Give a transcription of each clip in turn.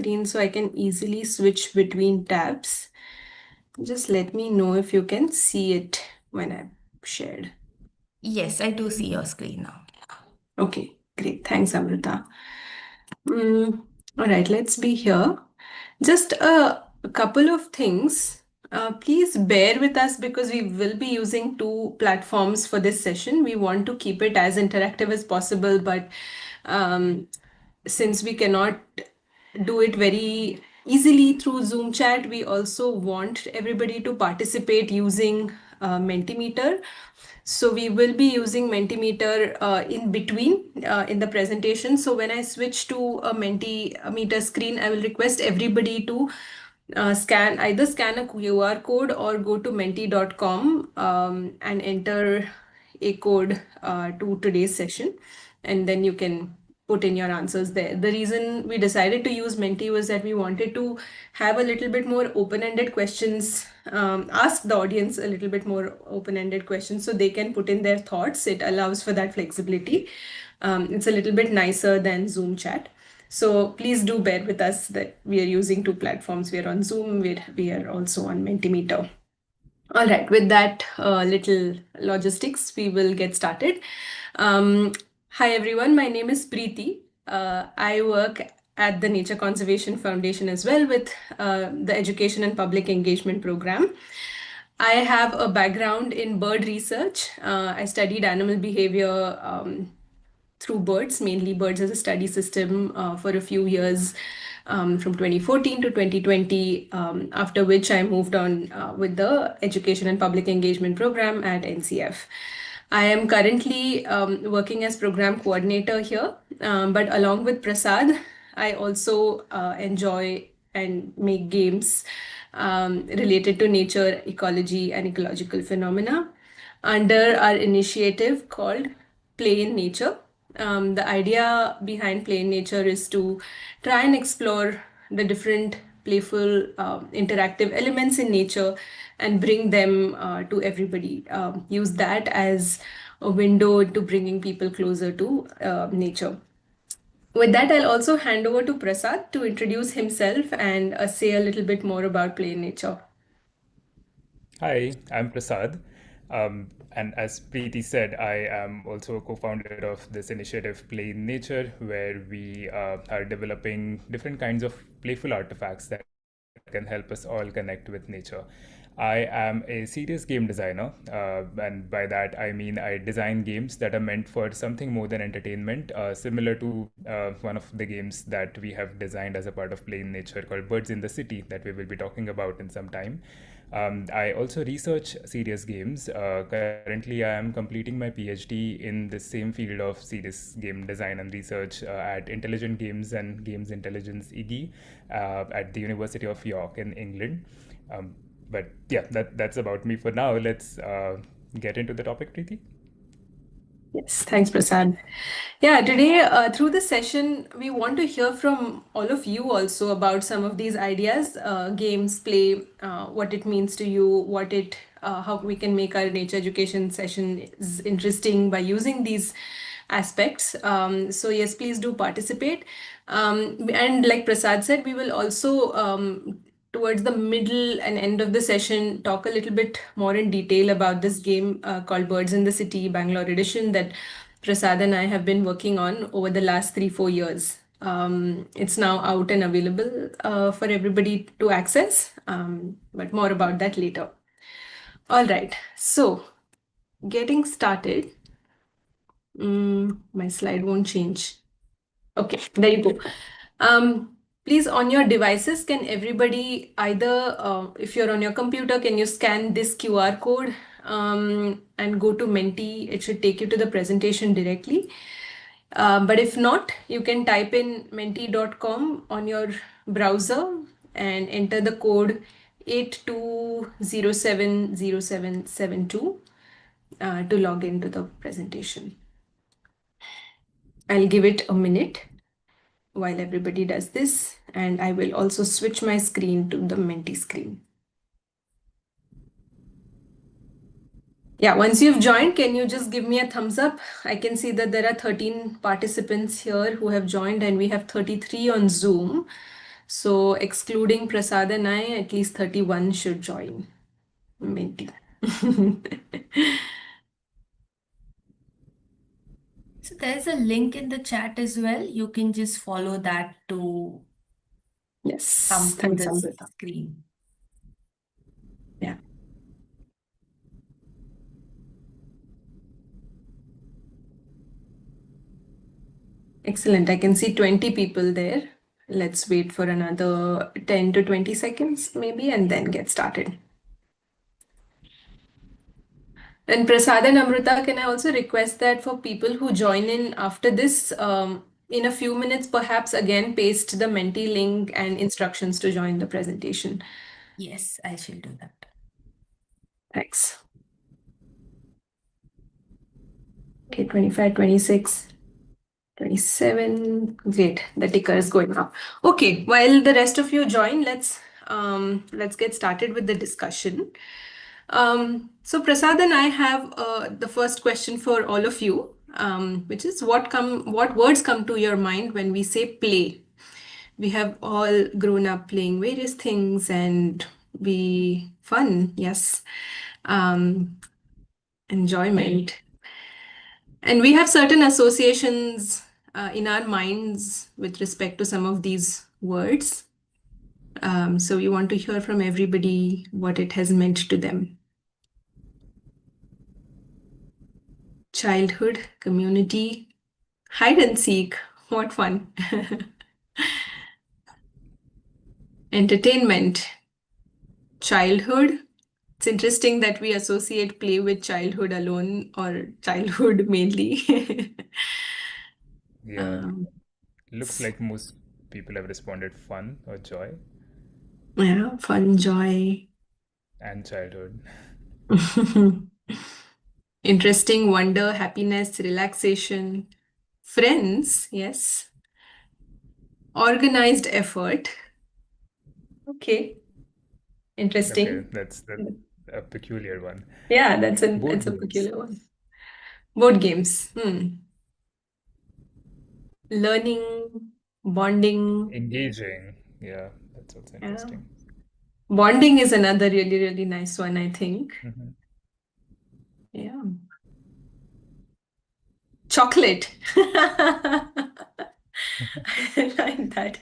screen so I can easily switch between tabs. Just let me know if you can see it when I've shared. Yes, I do see your screen now. Okay, great. Thanks, Amrita. All right, let's be here. Just a couple of things. Please bear with us because we will be using two platforms for this session. We want to keep it as interactive as possible, but since we cannot do it very easily through Zoom chat, we also want everybody to participate using Mentimeter. So we will be using Mentimeter in between in the presentation. So when I switch to a Mentimeter screen, I will request everybody to either scan a QR code or go to menti.com and enter a code to today's session, and then you can put in your answers there. The reason we decided to use Menti was that we wanted to have a little bit more open-ended questions, ask the audience a little bit more open-ended questions so they can put in their thoughts. It allows for that flexibility. It's a little bit nicer than Zoom chat. So please do bear with us that we are using two platforms. We are on Zoom, we are also on Mentimeter. All right, with that little logistics, we will get started. Hi everyone, my name is Priti. I work at the Nature Conservation Foundation as well with the Education and Public Engagement Program. I have a background in bird research. I studied animal behavior through birds, mainly birds as a study system for a few years from 2014 to 2020, after which I moved on with the Education and Public Engagement Program at NCF. I am currently working as program coordinator here, but along with Prasad, I also enjoy and make games related to nature, ecology, and ecological phenomena under our initiative called Play in Nature. The idea behind Play in Nature is to try and explore the different playful interactive elements in nature and bring them to everybody. Use that as a window to bringing people closer to nature. With that, I'll also hand over to Prasad to introduce himself and say a little bit more about Play in Nature. Hi, I'm Prasad. And as Preeti said, I am also a co-founder of this initiative, Play in Nature, where we are developing different kinds of playful artifacts that can help us all connect with nature. I am a serious game designer, and by that I mean I design games that are meant for something more than entertainment, similar to one of the games that we have designed as a part of Play in Nature called 𝗔𝗯𝘂𝘁 that we will be talking about in some time. I also research serious games. Currently, I am completing my PhD in the same field of serious game design and research at Intelligent Games and Games Intelligence 𝗦𝗍𝗍 at the University of York in England. But yeah, that's about me for now. Let's get into the topic, Preeti. Yes, thanks, Prasad. Yeah, today through this session, we want to hear from all of you also about some of these ideas, games, play, what it means to you, how we can make our nature education session is interesting by using these aspects. So yes, please do participate. And like Prasad said, we will also towards the middle and end of the session, talk a little bit more in detail about this game called 𝗏𝗏𝗏𝗏, Bangalore edition that Prasad and I have been working on over the last 3-4 years. It's now out and available for everybody to access, but more about that later. All right, so getting started. My slide won't change. Okay, there you go. Please, on your devices, can everybody either, if you're on your computer, can you scan this QR code and go to Menti? It should take you to the presentation directly. But if not, you can type in menti.com on your browser and enter the code 82070772 to log into the presentation. I'll give it a minute while everybody does this, and I will also switch my screen to the Menti screen. Yeah, once you've joined, can you just give me a thumbs up? I can see that there are 13 participants here who have joined and we have 33 on Zoom. So excluding Prasad and I, at least 31 should join Menti. So there's a link in the chat as well. You can just follow that to Yes, come to thanks, the Amrita. screen. Yeah. Excellent. I can see 20 people there. Let's wait for another 10 to 20 seconds maybe and then get started. And Prasad and Amrita, can I also request that for people who join in after this, in a few minutes, perhaps again paste the Menti link and instructions to join the presentation. Yes, I shall do that. Thanks. Okay, 25, 26, 27. Great, the ticker is going up. Okay, while the rest of you join, let's get started with the discussion. So Prasad and I have the first question for all of you, which is what words come to your mind when we say play? We have all grown up playing various things and fun, yes, enjoyment. And we have certain associations in our minds with respect to some of these words. So we want to hear from everybody what it has meant to them. Childhood, community, hide and seek. What fun. Entertainment, childhood. It's interesting that we associate play with childhood alone or childhood mainly. Yeah. Looks like most people have responded fun or joy Yeah, fun, joy. and childhood. Interesting, wonder, happiness, relaxation. Friends, yes. Organized effort. Okay, interesting. Okay, that's a peculiar one. Yeah, that's Board a games. peculiar one. Board games. Learning, bonding. Engaging. Yeah, that's also Yeah. interesting. Bonding is another really, really nice one, I think. Mhm. Yeah. Chocolate. I like that.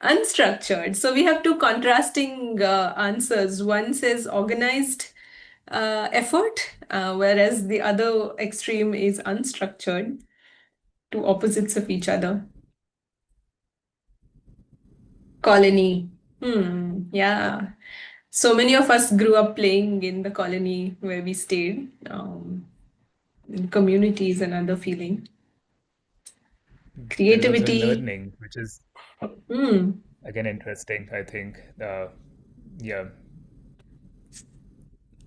Unstructured. So we have two contrasting answers. One says organized effort, whereas the other extreme is unstructured, two opposites of each other. Colony. Yeah. So many of us grew up playing in the colony where we stayed. Community is another feeling. There is also Creativity. learning, which is Hmm. again interesting, I think. Yeah,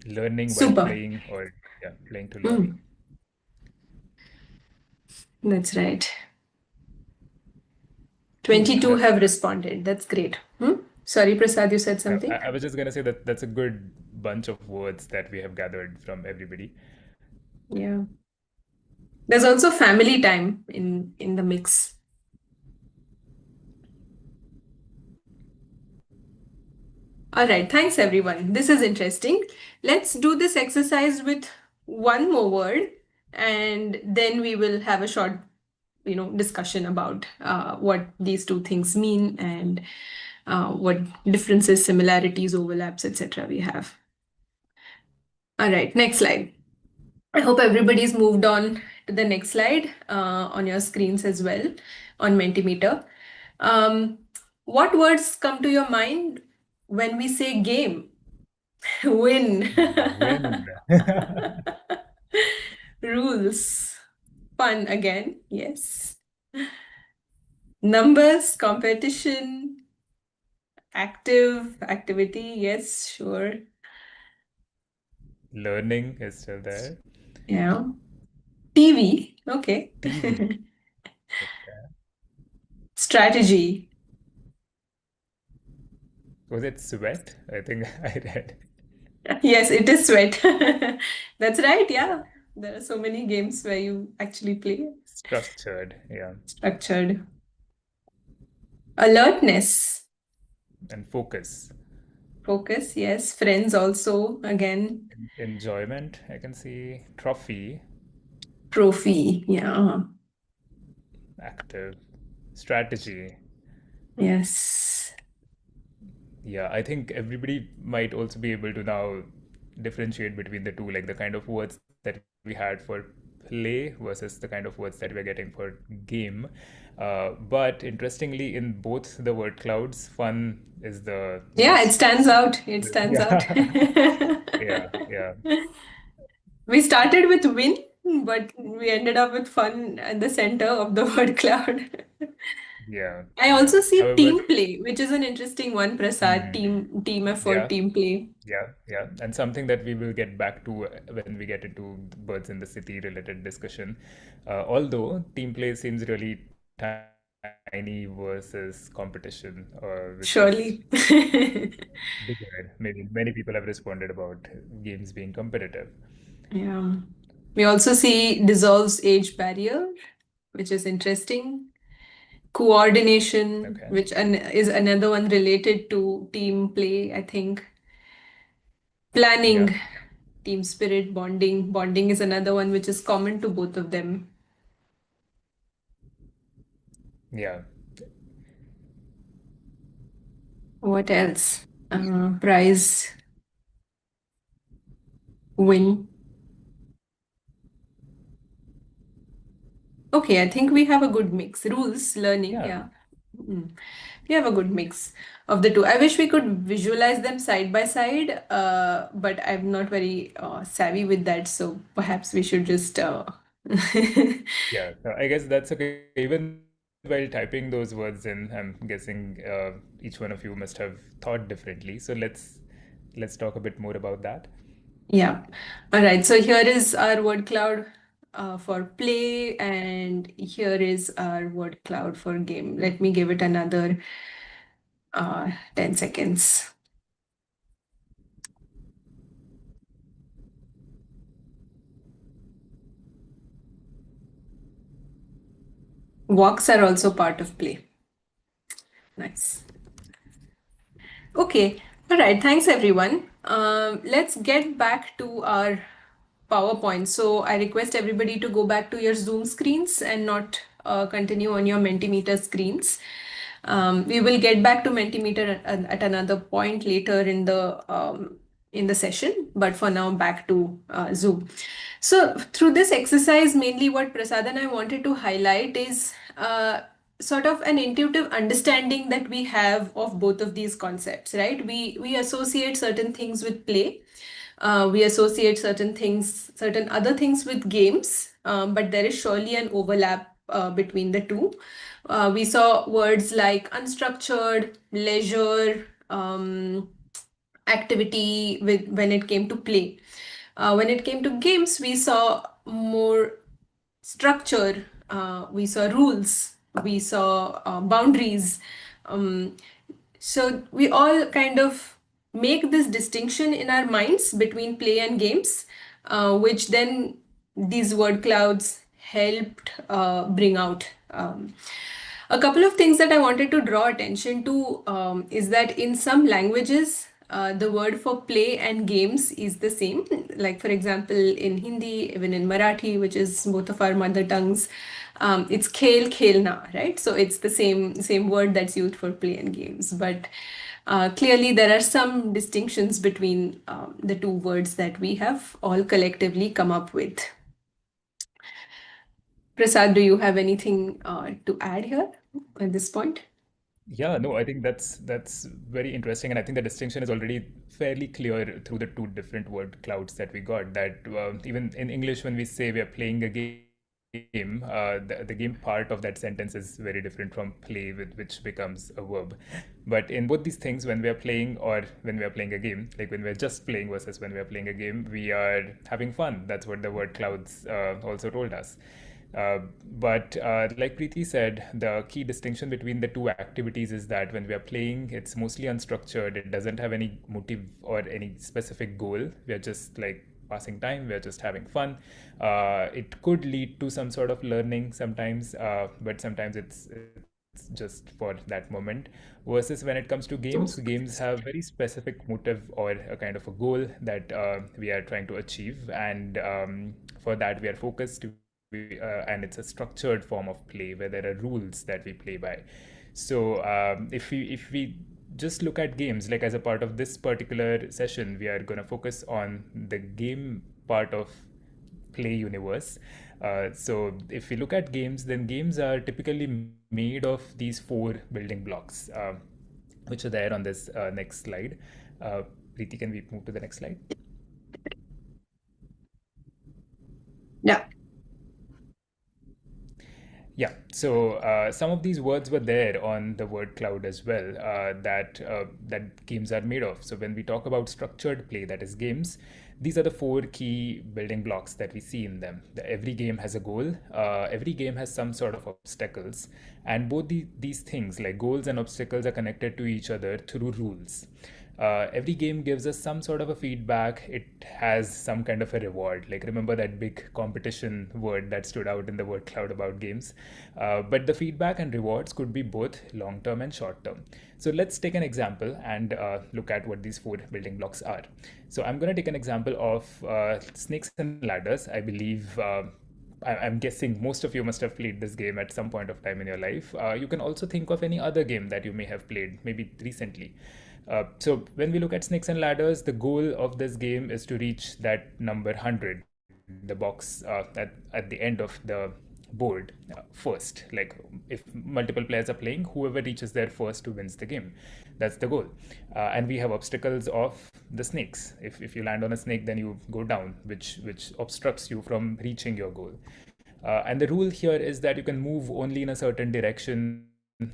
learning while Super. playing, or yeah, playing to learn. Hmm. That's right. 22 That, have responded. That's great. Sorry, Prasad, you said something? I was just gonna say that that's a good bunch of words that we have gathered from everybody. Yeah. There's also family time in the mix. All right, thanks everyone. This is interesting. Let's do this exercise with one more word and then we will have a short, discussion about what these two things mean and what differences, similarities, overlaps, etc. we have. All right, next slide. I hope everybody's moved on to the next slide on your screens as well on Mentimeter. What words come to your mind when we say game? Win. Win. Rules. Fun again. Yes. Numbers, competition, activity. Yes, sure. Learning is still there. Yeah. TV. Okay. TV. Okay. Strategy. Was it sweat? I think I read. Yes, it is sweat. That's right. Yeah. There are so many games where you actually play Structured. Yeah. structured. Alertness. And focus. Focus, yes. Friends also, again. Enjoyment, I can see. Trophy. Trophy, yeah. Active. Strategy. Yes. Yeah, I think everybody might also be able to now differentiate between the two, like the kind of words that we had for play versus the kind of words that we are getting for game. But interestingly, in both the word clouds, fun is the Yeah, it most. stands out. It stands out. Yeah, yeah, yeah, We started with win, but we ended up with fun at the center of the word cloud. yeah. I also see However, team play, which is an interesting one, Prasad. hmm, Team effort, yeah, team play. yeah, and something that we will get back to when we get into birds in the city related discussion. Although team play seems really tiny versus competition, which is Surely. bigger. Maybe many people have responded about games being competitive. Yeah. We also see dissolves age barrier, which is interesting. Coordination, Okay. which is another one related to team play, I think. Planning, Yeah. team spirit, bonding. Bonding is another one which is common to both of them. Yeah. What else? Prize, win. Okay, I think we have a good mix. Rules, learning, Yeah. yeah. Mm. We have a good mix of the two. I wish we could visualize them side by side, but I'm not very savvy with that, so perhaps we should just Yeah. So I guess that's okay. Even while typing those words in, I'm guessing each one of you must have thought differently. So let's talk a bit more about that. Yeah. All right. So here is our word cloud for play, and here is our word cloud for game. Let me give it another 10 seconds. Walks are also part of play. Nice. Okay. All right. Thanks, everyone. Let's get back to our PowerPoint. So I request everybody to go back to your Zoom screens and not continue on your Mentimeter screens. We will get back to Mentimeter at another point later in the session, but for now, back to Zoom. So through this exercise, mainly what Prasad and I wanted to highlight is sort of an intuitive understanding that we have of both of these concepts, right? We associate certain things with play, we associate certain other things with games, but there is surely an overlap between the two. We saw words like unstructured, leisure, activity with when it came to play. When it came to games, we saw more structure, we saw rules, we saw boundaries. Um, so we all kind of make this distinction in our minds between play and games, which then these word clouds helped bring out. A couple of things that I wanted to draw attention to is that in some languages, the word for play and games is the same. Like, for example, in Hindi, even in Marathi, which is both of our mother tongues, it's khel, khelna, right? So it's the same word that's used for play and games. But clearly, there are some distinctions between the two words that we have all collectively come up with. Prasad, do you have anything to add here at this point? Yeah, no, I think that's very interesting, and I think the distinction is already fairly clear through the two different word clouds that we got. That even in English, when we say we are playing a game, the game part of that sentence is very different from play, which becomes a verb. But in both these things, when we are playing or when we are playing a game, like when we are just playing versus when we are playing a game, we are having fun. That's what the word clouds also told us. But like Preeti said, the key distinction between the two activities is that when we are playing, it's mostly unstructured. It doesn't have any motive or any specific goal. We are just like passing time. We are just having fun. It could lead to some sort of learning sometimes, but sometimes it's just for that moment. Versus when it comes to games, games have very specific motive or a kind of a goal that we are trying to achieve, and for that we are focused. And it's a structured form of play where there are rules that we play by. So if we just look at games, like as a part of this particular session, we are going to focus on the game part of play universe. So if we look at games, then games are typically made of these four building blocks, which are there on this next slide. Priti, can we move to the next slide? Yeah. Yeah, so some of these words were there on the word cloud as well, that games are made of. So when we talk about structured play, that is games, these are the four key building blocks that we see in them. Every game has a goal. Every game has some sort of obstacles, and both these things, like goals and obstacles, are connected to each other through rules. Every game gives us some sort of a feedback. It has some kind of a reward. Like, remember that big competition word that stood out in the word cloud about games. But the feedback and rewards could be both long term and short term. So let's take an example and look at what these four building blocks are. So I'm going to take an example of snakes and ladders. I believe I'm guessing most of you must have played this game at some point of time in your life. You can also think of any other game that you may have played, maybe recently. So when we look at snakes and ladders, the goal of this game is to reach that number 100, the box at the end of the board first. Like, if multiple players are playing, whoever reaches there first to wins the game. That's the goal. And we have obstacles of the snakes. If you land on a snake, then you go down, which obstructs you from reaching your goal. And the rule here is that you can move only in a certain direction.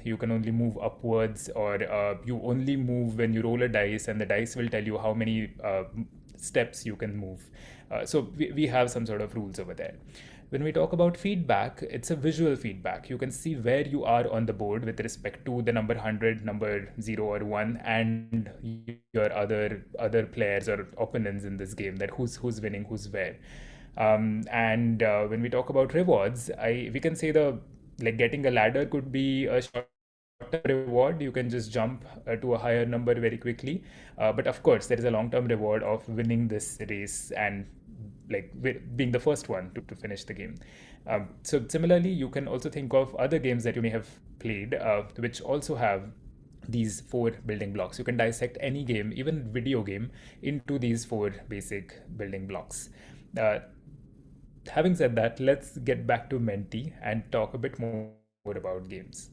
You can only move upwards, or you only move when you roll a dice, and the dice will tell you how many steps you can move. So we have some sort of rules over there. When we talk about feedback, it's a visual feedback. You can see where you are on the board with respect to the number 100, number 0 or 1, and your other players or opponents in this game, that who's winning, who's where. And when we talk about rewards, we can say like getting a ladder could be a short reward. You can just jump to a higher number very quickly. But of course, there is a long-term reward of winning this race and like being the first one to finish the game. So similarly, you can also think of other games that you may have played, which also have these four building blocks. You can dissect any game, even video game, into these four basic building blocks. Having said that, let's get back to Menti and talk a bit more about games.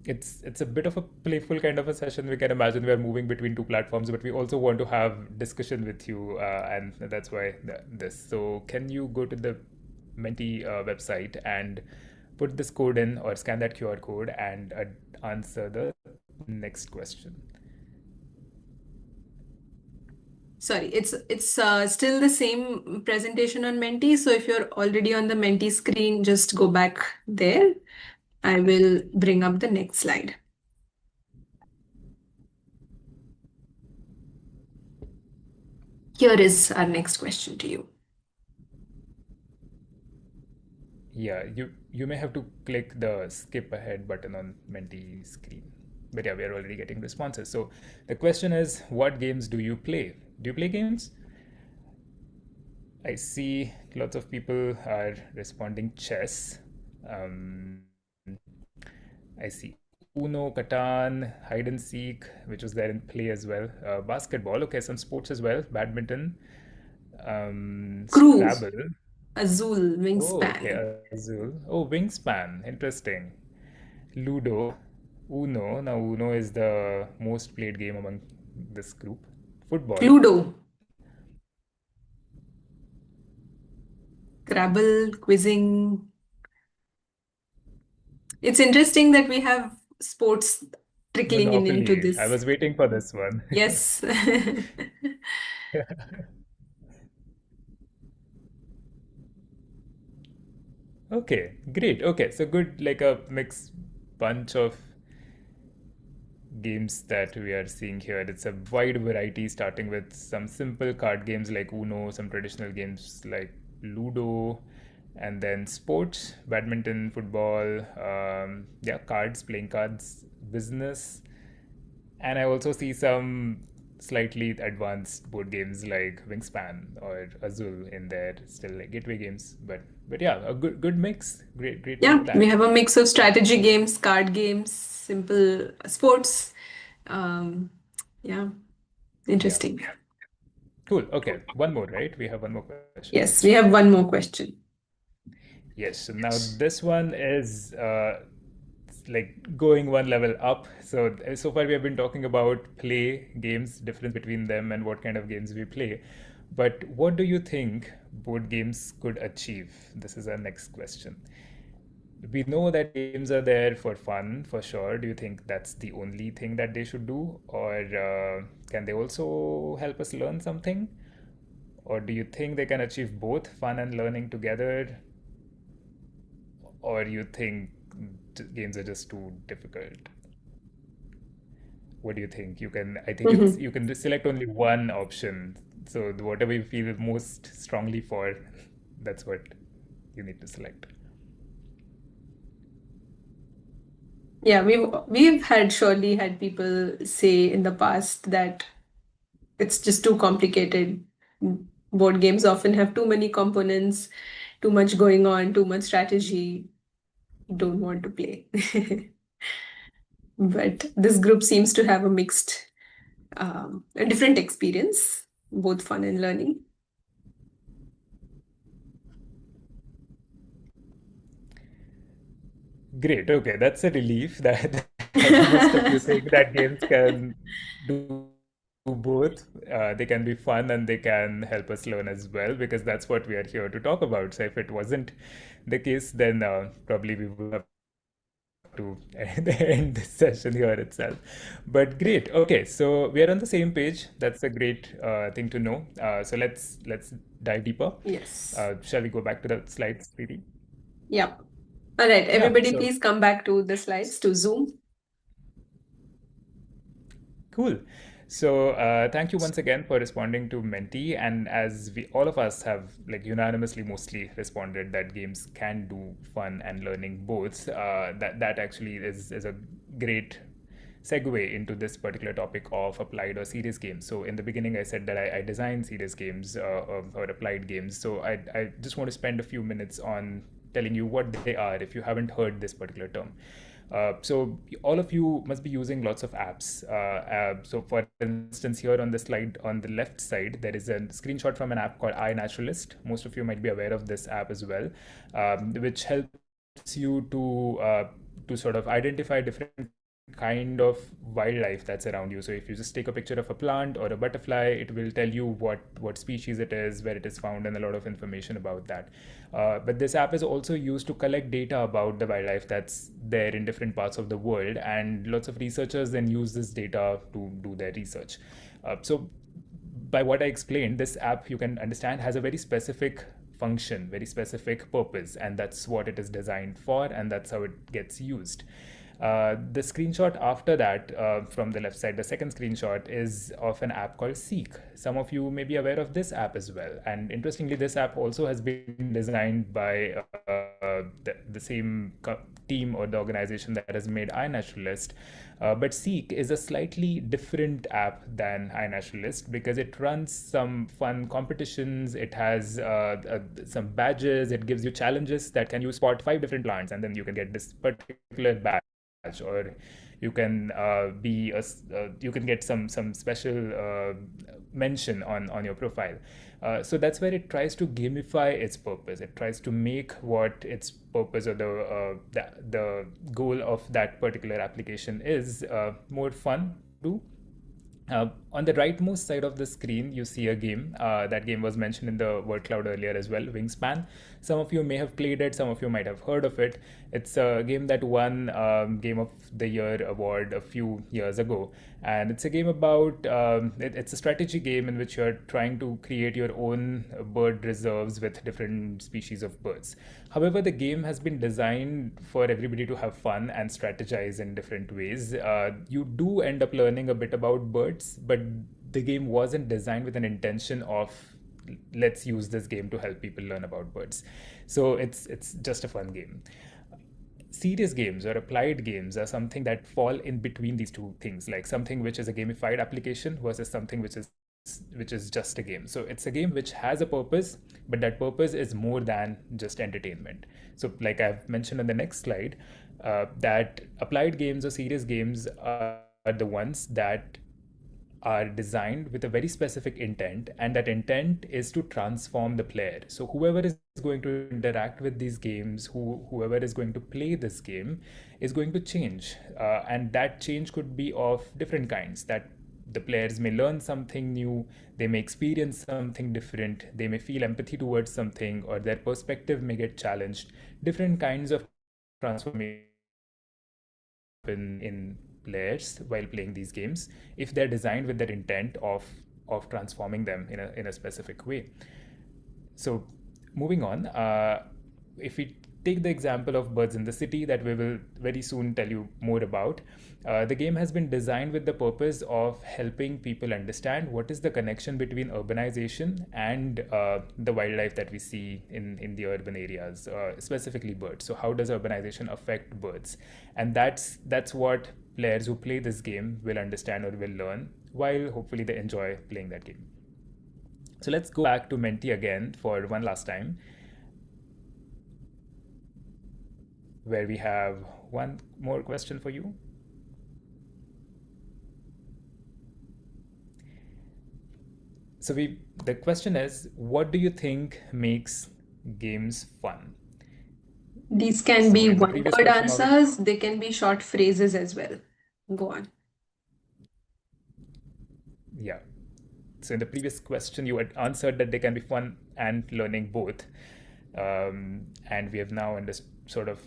It's a bit of a playful kind of a session. We can imagine we are moving between two platforms, but we also want to have discussion with you, and that's why this. So can you go to the Menti website and put this code in, or scan that QR code and answer the next question? Sorry, it's still the same presentation on Menti. So if you're already on the Menti screen, just go back there. I will bring up the next slide. Here is our next question to you. Yeah, you may have to click the skip ahead button on Menti screen. But yeah, we are already getting responses. So the question is, what games do you play? Do you play games? I see lots of people are responding chess. I see Uno, Catan, hide and seek, which was there in play as well. Basketball, okay, some sports as well. Badminton, Crew, Scrabble. Azul, Oh, okay, Wingspan. Azul. Oh, Wingspan, interesting. Ludo, Uno. Now, Uno is the most played game among this group. Football. Ludo, Scrabble, quizzing. It's interesting that we have sports trickling in into Monopoly. I this. was waiting for this one. Yes. Okay, great. Okay, so good, like a mixed bunch of games that we are seeing here. It's a wide variety, starting with some simple card games like Uno, some traditional games like Ludo, And then sports, badminton, football, yeah, cards, playing cards, business. And I also see some slightly advanced board games like Wingspan or Azul in there, still like gateway games. But yeah, a good mix. Great to Yeah, know we that. have a mix of strategy games, card games, simple sports. Um, yeah, Yeah. interesting. Cool. Okay. One more, right? We have one more question. Yes, we have one more question. Yes. So now this one is like going one level up. So far we have been talking about play games, difference between them, and what kind of games we play. But what do you think board games could achieve? This is our next question. We know that games are there for fun, for sure. Do you think that's the only thing that they should do, or can they also help us learn something? Or do you think they can achieve both fun and learning together? Or you think games are just too difficult? What do you think? I think it's Mhm. you can just select only one option. So whatever you feel most strongly for, that's what you need to select. Yeah, we've had surely had people say in the past that it's just too complicated. Board games often have too many components, too much going on, too much strategy. Don't want to play. But this group seems to have a mixed, a different experience, both fun and learning. Great. Okay, that's a relief that, that most of you think that games can do both. They can be fun and they can help us learn as well, because that's what we are here to talk about. So if it wasn't the case, then probably we would have to end this session here itself. But great. Okay, so we are on the same page. That's a great thing to know. So let's dive deeper. Yes. Shall we go back to the slides, Preeti? Yeah. All right, Yeah. everybody, So please come back to the slides, to Zoom. cool. So thank you once again for responding to Menti. And as we all of us have like unanimously mostly responded that games can do fun and learning both, that actually is a great segue into this particular topic of applied or serious games. So in the beginning, I said that I design serious games or applied games. So I just want to spend a few minutes on telling you what they are if you haven't heard this particular term. So all of you must be using lots of apps. So for instance, here on the slide on the left side, there is a screenshot from an app called iNaturalist. Most of you might be aware of this app as well, which helps you to sort of identify different kind of wildlife that's around you. So if you just take a picture of a plant or a butterfly, it will tell you what species it is, where it is found, and a lot of information about that. But this app is also used to collect data about the wildlife that's there in different parts of the world, and lots of researchers then use this data to do their research. So by what I explained, this app, you can understand, has a very specific function, very specific purpose, and that's what it is designed for, and that's how it gets used. The screenshot after that, from the left side, the second screenshot is of an app called Seek. Some of you may be aware of this app as well. And interestingly, this app also has been designed by the same team or the organization that has made iNaturalist. But Seek is a slightly different app than iNaturalist because it runs some fun competitions. It has some badges. It gives you challenges that can you spot 5 different plants, and then you can get this particular badge, or you can you can get some special mention on your profile. So that's where it tries to gamify its purpose. It tries to make what its purpose or the goal of that particular application is more fun to do. On the rightmost side of the screen, you see a game. That game was mentioned in the word cloud earlier as well, Wingspan. Some of you may have played it, some of you might have heard of it. It's a game that won Game of the Year award a few years ago. And it's a game about, it's a strategy game in which you're trying to create your own bird reserves with different species of birds. However, the game has been designed for everybody to have fun and strategize in different ways. You do end up learning a bit about birds, but the game wasn't designed with an intention of let's use this game to help people learn about birds. So it's just a fun game. Serious games or applied games are something that fall in between these two things, like something which is a gamified application versus something which is just a game. So it's a game which has a purpose, but that purpose is more than just entertainment. So like I've mentioned on the next slide, that applied games or serious games are the ones that are designed with a very specific intent, and that intent is to transform the player. So whoever is going to interact with these games, whoever is going to play this game, is going to change, and that change could be of different kinds. That the players may learn something new, they may experience something different, they may feel empathy towards something, or their perspective may get challenged. Different kinds of transformation in players while playing these games, if they're designed with that intent of transforming them in a specific way. So moving on, if we take the example of Birds in the City that we will very soon tell you more about, the game has been designed with the purpose of helping people understand what is the connection between urbanization and the wildlife that we see in the urban areas, specifically birds. So how does urbanization affect birds? And that's what players who play this game will understand or will learn, while hopefully they enjoy playing that game. So let's go back to Menti again for one last time, where we have one more question for you. So the question is, what do you think makes games fun? These can So be in the one previous word question, answers, they can be short phrases as well. Go on. yeah. So in the previous question, you had answered that they can be fun and learning both. And we have now sort of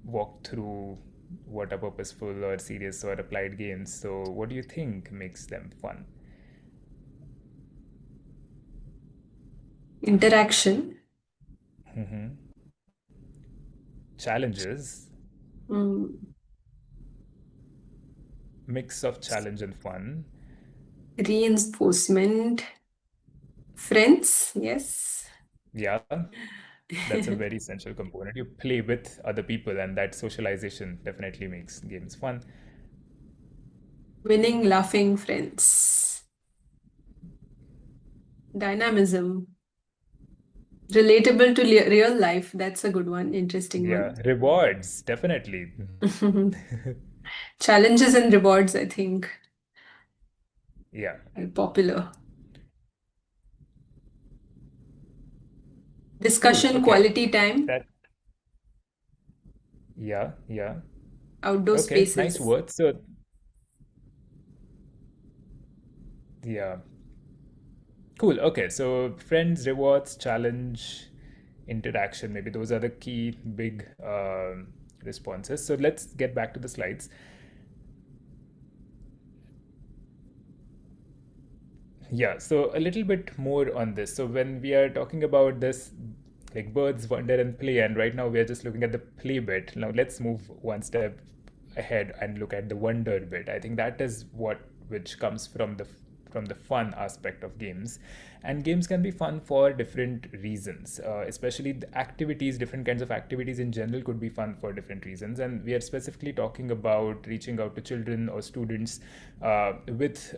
walked through what are purposeful or serious or applied games. So what do you think makes them fun? Interaction. Challenges. Mm. Mix of challenge and fun. Reinforcement. Friends, yes. Yeah, that's a very essential component. You play with other people, and that socialization definitely makes games fun. Winning, laughing, friends. Dynamism. Relatable to real life. That's a good one. Interesting Yeah, one. rewards, definitely. Challenges and rewards, I think, Yeah. are popular. Cool. Discussion, Okay. quality time, Yeah. outdoor Okay, nice spaces. words. So, yeah. Cool. Okay, so friends, rewards, challenge, interaction. Maybe those are the key big responses. So let's get back to the slides. Yeah, so a little bit more on this. So when we are talking about this, like birds wonder and play, and right now we are just looking at the play bit. Now let's move one step ahead and look at the wonder bit. I think that is which comes from the fun aspect of games. And games can be fun for different reasons, especially the activities. Different kinds of activities in general could be fun for different reasons, and we are specifically talking about reaching out to children or students with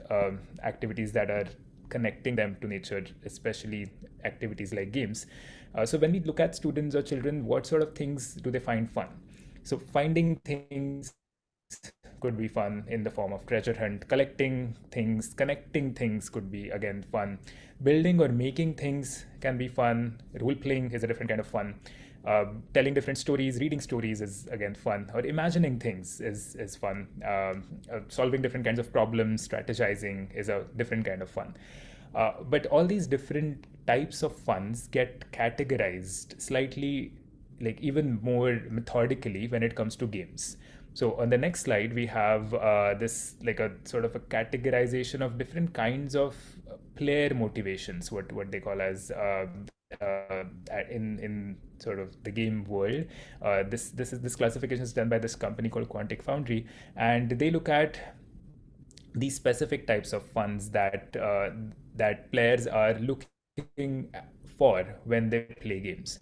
activities that are connecting them to nature, especially activities like games. So when we look at students or children, what sort of things do they find fun? So finding things could be fun in the form of treasure hunt. Collecting things, connecting things could be again fun. Building or making things can be fun. Role playing is a different kind of fun. Telling different stories, reading stories is again fun. Or imagining things is fun. Solving different kinds of problems, strategizing is a different kind of fun. But all these different types of funs get categorized slightly, like even more methodically when it comes to games. So on the next slide, we have this like a sort of a categorization of different kinds of player motivations, what they call as in sort of the game world. This classification is done by this company called Quantic Foundry, and they look at these specific types of funds that that players are looking looking for when they play games.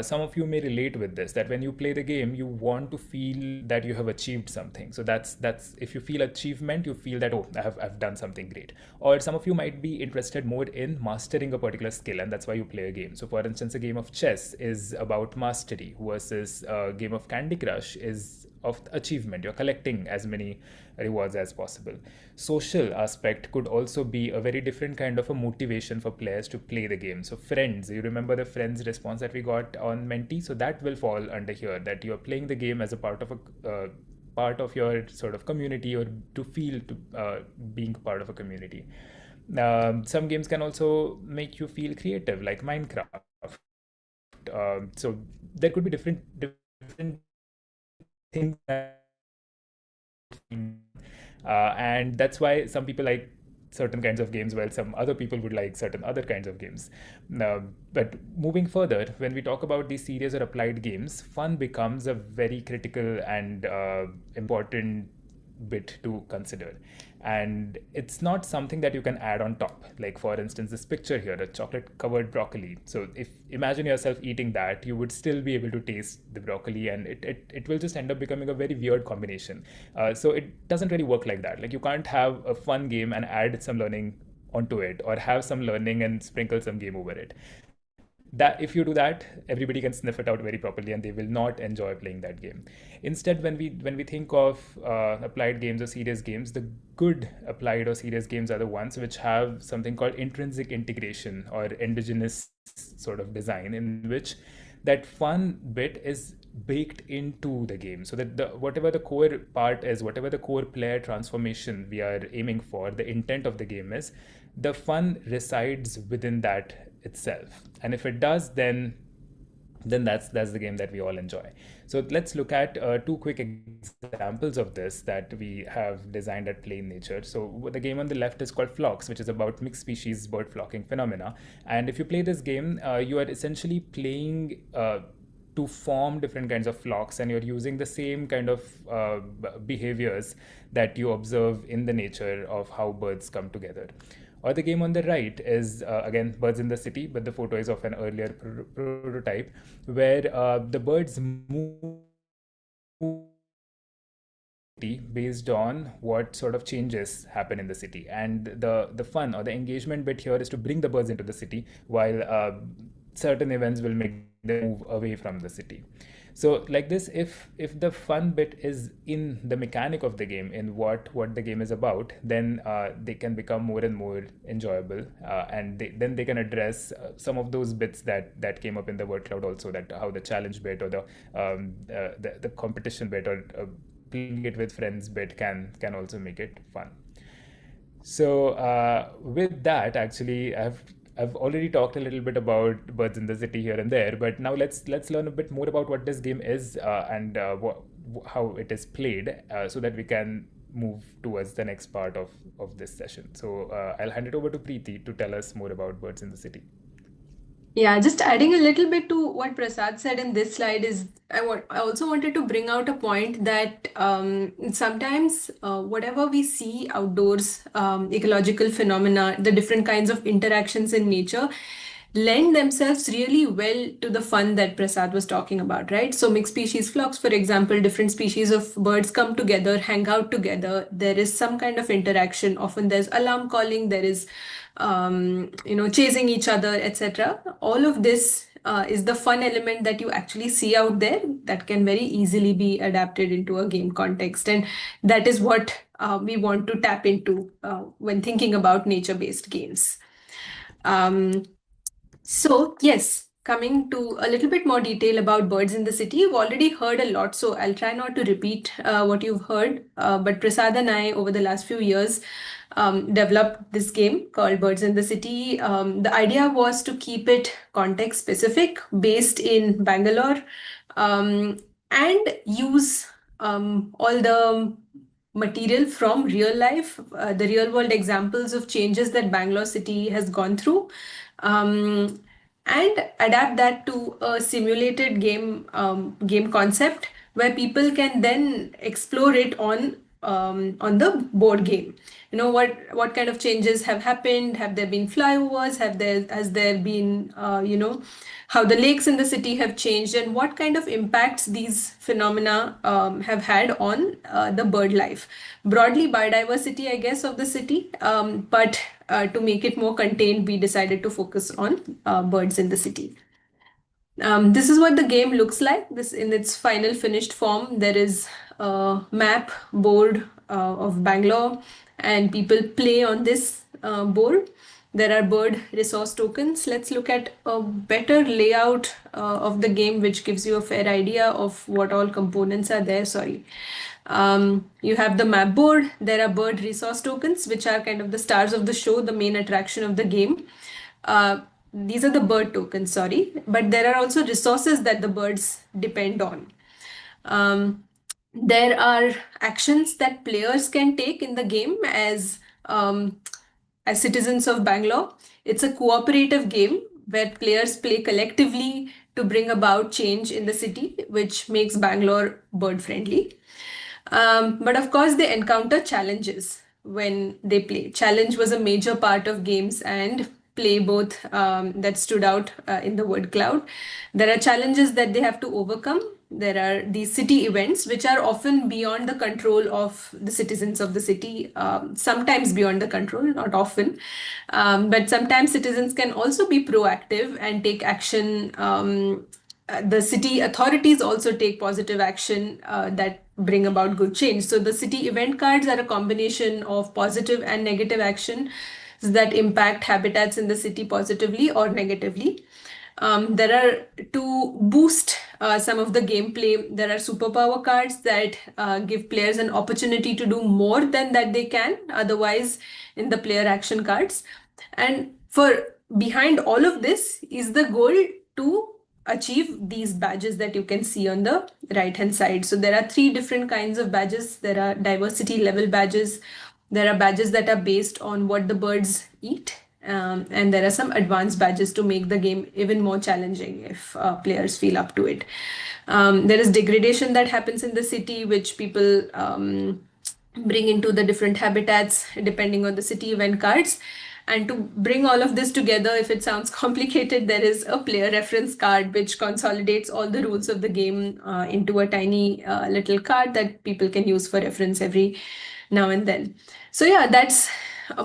Some of you may relate with this, that when you play the game, you want to feel that you have achieved something. So that's if you feel achievement, you feel that, oh, I've done something great. Or some of you might be interested more in mastering a particular skill, and that's why you play a game. So for instance, a game of chess is about mastery, versus a game of Candy Crush is of achievement. You're collecting as many rewards as possible. Social aspect could also be a very different kind of a motivation for players to play the game. So friends, you remember the friends response that we got on Menti? So that will fall under here, that you're playing the game as a part of a part of your sort of community, or to feel to being part of a community. Some games can also make you feel creative, like Minecraft. So there could be different things that, and that's why some people like certain kinds of games, while some other people would like certain other kinds of games. But moving further, when we talk about these serious or applied games, fun becomes a very critical and important bit to consider. And it's not something that you can add on top. Like for instance, this picture here, a chocolate covered broccoli. So if imagine yourself eating that, you would still be able to taste the broccoli, and it will just end up becoming a very weird combination. So it doesn't really work like that. Like you can't have a fun game and add some learning onto it, or have some learning and sprinkle some game over it. That if you do that, everybody can sniff it out very properly, and they will not enjoy playing that game. Instead, when we think of applied games or serious games, the good applied or serious games are the ones which have something called intrinsic integration, or endogenous sort of design, in which that fun bit is baked into the game, so that the whatever the core part is, whatever the core player transformation we are aiming for, the intent of the game is, the fun resides within that itself. And if it does, then that's the game that we all enjoy. So let's look at two quick examples of this that we have designed at Play in Nature. So the game on the left is called Flocks, which is about mixed species bird flocking phenomena. And if you play this game, you are essentially playing to form different kinds of flocks, and you're using the same kind of behaviors that you observe in the nature of how birds come together. Or the game on the right is, again, Birds in the City, but the photo is of an earlier prototype, where the birds move based on what sort of changes happen in the city. And the fun or the engagement bit here is to bring the birds into the city, while certain events will make them move away from the city. So like this, if the fun bit is in the mechanic of the game, in what the game is about, then they can become more and more enjoyable, and then they can address some of those bits that came up in the word cloud also, that how the challenge bit, or the competition bit, or playing it with friends bit can also make it fun. So with that, actually, I've already talked a little bit about Birds in the City here and there, but now let's learn a bit more about what this game is, and how it is played, so that we can move towards the next part of this session. So I'll hand it over to Preeti to tell us more about Birds in the City. Yeah, just adding a little bit to what Prasad said in this slide is, I also wanted to bring out a point that sometimes whatever we see outdoors, ecological phenomena, the different kinds of interactions in nature, lend themselves really well to the fun that Prasad was talking about, right? So mixed species flocks, for example, different species of birds come together, hang out together. There is some kind of interaction. Often there's alarm calling, there is chasing each other, etc. All of this is the fun element that you actually see out there that can very easily be adapted into a game context. And that is what we want to tap into when thinking about nature-based games. So yes, coming to a little bit more detail about Birds in the City, you've already heard a lot, so I'll try not to repeat what you've heard. But Prasad and I, over the last few years, developed this game called Birds in the City. The idea was to keep it context specific, based in Bangalore, and use all the material from real life, the real world examples of changes that Bangalore city has gone through, and adapt that to a simulated game concept where people can then explore it on the board game. what kind of changes have happened? Have there been flyovers? Has there been how the lakes in the city have changed, and what kind of impacts these phenomena have had on the bird life? Broadly, biodiversity, I guess, of the city, but to make it more contained, we decided to focus on birds in the city. This is what the game looks like. This in its final finished form. There is a map board of Bangalore, and people play on this board. There are bird resource tokens. Let's look at a better layout of the game, which gives you a fair idea of what all components are there. Sorry. You have the map board. There are bird resource tokens, which are kind of the stars of the show, the main attraction of the game. These are the bird tokens, sorry, but there are also resources that the birds depend on. There are actions that players can take in the game as citizens of Bangalore. It's a cooperative game where players play collectively to bring about change in the city, which makes Bangalore bird friendly. But of course, they encounter challenges when they play. Challenge was a major part of games and play both that stood out in the word cloud. There are challenges that they have to overcome. There are these city events, which are often beyond the control of the citizens of the city, sometimes beyond the control, not often. But sometimes citizens can also be proactive and take action. The city authorities also take positive action that bring about good change. So the city event cards are a combination of positive and negative action that impact habitats in the city positively or negatively. There are to boost some of the gameplay. There are superpower cards that give players an opportunity to do more than that they can otherwise in the player action cards. And for behind all of this is the goal to achieve these badges that you can see on the right hand side. So there are 3 different kinds of badges. There are diversity level badges. There are badges that are based on what the birds eat. And there are some advanced badges to make the game even more challenging if players feel up to it. There is degradation that happens in the city, which people bring into the different habitats depending on the city event cards. And to bring all of this together, if it sounds complicated, there is a player reference card which consolidates all the rules of the game into a tiny little card that people can use for reference every now and then. So yeah, that's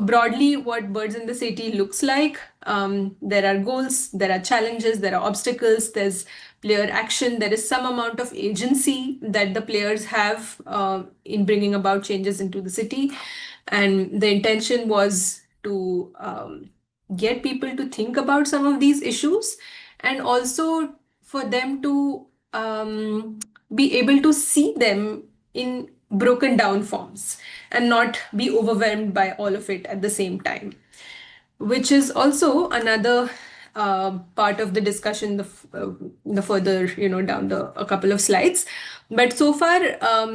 broadly what Birds in the City looks like. There are goals, there are challenges, there are obstacles, there's player action, there is some amount of agency that the players have in bringing about changes into the city. And the intention was to get people to think about some of these issues and also for them to be able to see them in broken down forms and not be overwhelmed by all of it at the same time, which is also another part of the discussion the further down a couple of slides. But so far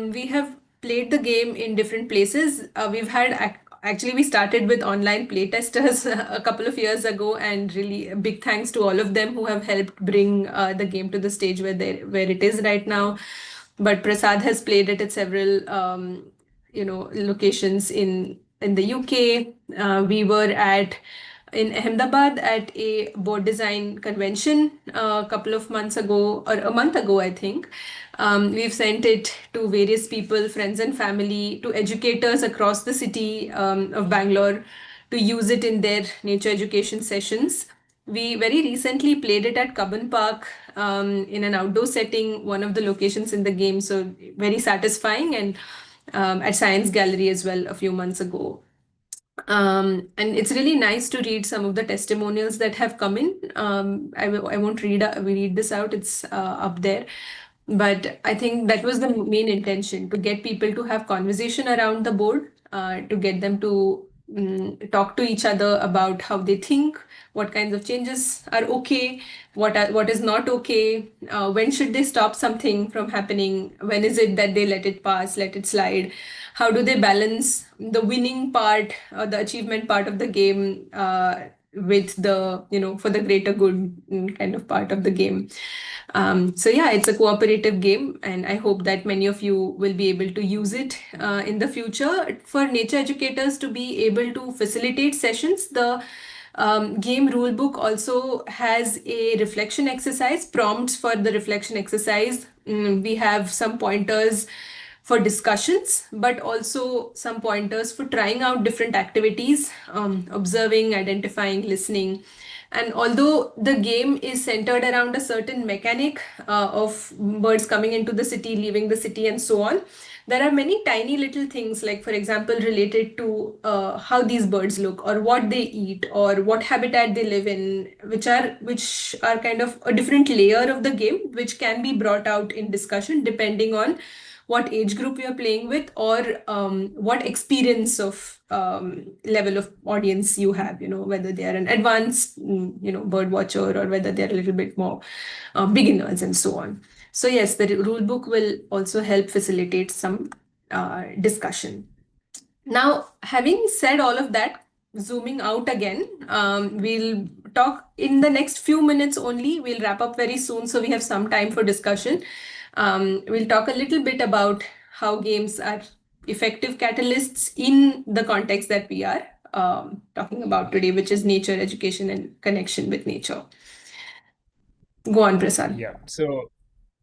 we have played the game in different places. We've had actually we started with online playtesters a couple of years ago, and really a big thanks to all of them who have helped bring the game to the stage where it is right now. But Prasad has played it at several locations in the UK. We were in Ahmedabad at a board design convention a couple of months ago, or a month ago, I think. We've sent it to various people, friends and family, to educators across the city of Bangalore to use it in their nature education sessions. We very recently played it at Cubbon Park in an outdoor setting, one of the locations in the game. So very satisfying, and at Science Gallery as well a few months ago. And it's really nice to read some of the testimonials that have come in. I won't read this out, it's up there. But I think that was the main intention, to get people to have conversation around the board, to get them to talk to each other about how they think, what kinds of changes are okay, what is not okay, when should they stop something from happening, when is it that they let it pass, let it slide, how do they balance the winning part or the achievement part of the game with the, for the greater good kind of part of the game. So yeah, it's a cooperative game, and I hope that many of you will be able to use it in the future. For nature educators to be able to facilitate sessions, the game rulebook also has a reflection exercise, prompts for the reflection exercise. We have some pointers for discussions, but also some pointers for trying out different activities, observing, identifying, listening. And although the game is centered around a certain mechanic of birds coming into the city, leaving the city, and so on, there are many tiny little things, like, for example, related to how these birds look, or what they eat, or what habitat they live in, which are kind of a different layer of the game, which can be brought out in discussion depending on what age group you're playing with, or what experience of level of audience you have, whether they are an advanced, bird watcher, or whether they're a little bit more beginners, and so on. So yes, the rule book will also help facilitate some discussion. Now, having said all of that, zooming out again, we'll talk in the next few minutes only. We'll wrap up very soon, so we have some time for discussion. We'll talk a little bit about how games are effective catalysts in the context that we are talking about today, which is nature, education, and connection with nature. Go on, Prasad. So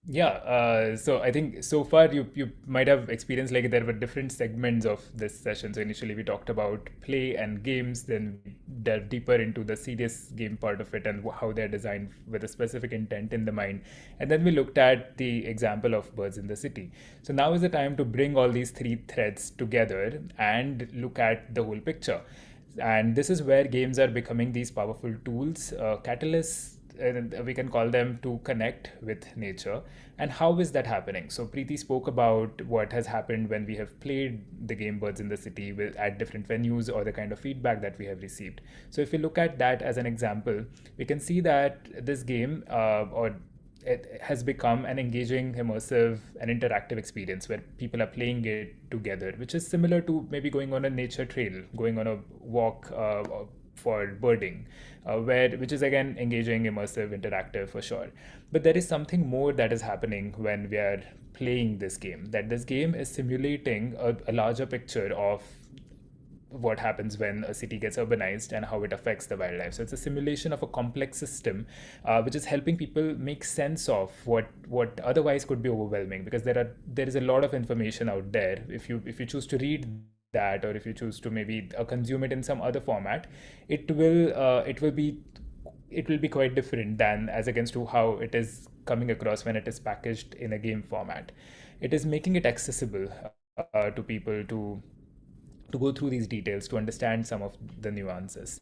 I think so far you might have experienced like there were different segments of this session. So initially we talked about play and games, then we delved deeper into the serious game part of it and how they're designed with a specific intent in the mind. And then we looked at the example of birds in the city. So now is the time to bring all these three threads together and look at the whole picture. And this is where games are becoming these powerful tools, catalysts, we can call them, to connect with nature. And how is that happening? So Preeti spoke about what has happened when we have played the game Birds in the City at different venues, or the kind of feedback that we have received. So if we look at that as an example, we can see that this game or it has become an engaging, immersive, and interactive experience where people are playing it together, which is similar to maybe going on a nature trail, going on a walk for birding, which is again engaging, immersive, interactive for sure. But there is something more that is happening when we are playing this game. That this game is simulating a larger picture of what happens when a city gets urbanized and how it affects the wildlife. So it's a simulation of a complex system, which is helping people make sense of what otherwise could be overwhelming, because there is a lot of information out there. If you choose to read that, or if you choose to maybe consume it in some other format, it will be quite different than as against to how it is coming across when it is packaged in a game format. It is making it accessible to people to go through these details, to understand some of the nuances.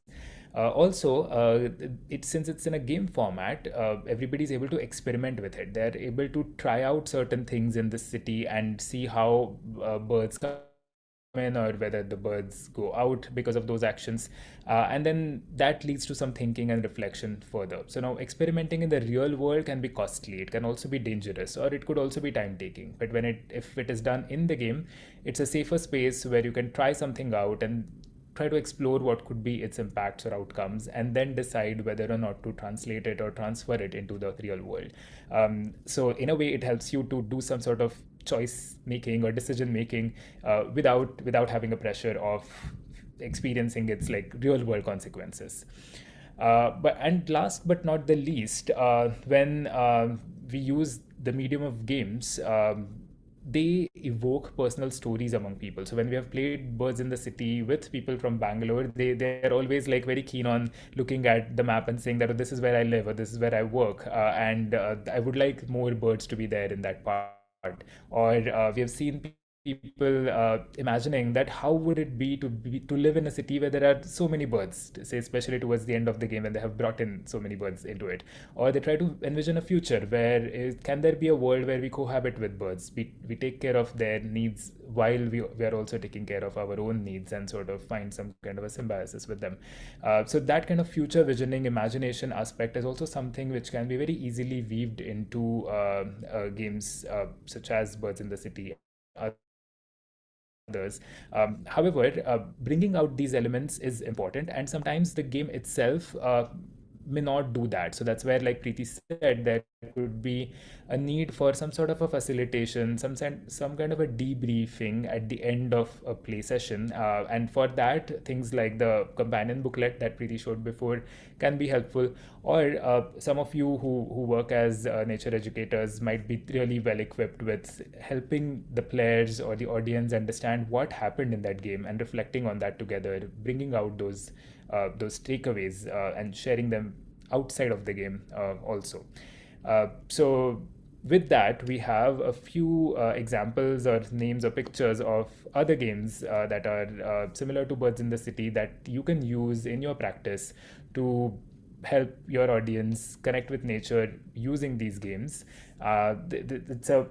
Since it's in a game format, everybody's able to experiment with it. They're able to try out certain things in the city and see how birds come in, or whether the birds go out because of those actions. And then that leads to some thinking and reflection further. So now experimenting in the real world can be costly. It can also be dangerous, or it could also be time taking. But if it is done in the game, it's a safer space where you can try something out and try to explore what could be its impacts or outcomes, and then decide whether or not to translate it or transfer it into the real world. So in a way, it helps you to do some sort of choice making or decision making without having a pressure of experiencing its like real world consequences. And last but not the least, when we use the medium of games, they evoke personal stories among people. So when we have played Birds in the City with people from Bangalore, they're always like very keen on looking at the map and saying that, oh, this is where I live, or this is where I work, and I would like more birds to be there in that part. Or we have seen people imagining that how would it be to live in a city where there are so many birds, say especially towards the end of the game when they have brought in so many birds into it. Or they try to envision a future where can there be a world where we cohabit with birds, we take care of their needs while we are also taking care of our own needs, and sort of find some kind of a symbiosis with them. So that kind of future visioning, imagination aspect is also something which can be very easily weaved into games such as Birds in the City, other others. However, bringing out these elements is important, and sometimes the game itself may not do that. So that's where, like Preeti said, there could be a need for some sort of a facilitation, some kind of a debriefing at the end of a play session. And for that, things like the companion booklet that Preeti showed before can be helpful. Or some of you who work as nature educators might be really well equipped with helping the players or the audience understand what happened in that game and reflecting on that together, bringing out those takeaways and sharing them outside of the game also. So with that, we have a few examples or names or pictures of other games that are similar to Birds in the City that you can use in your practice to help your audience connect with nature using these games. It's a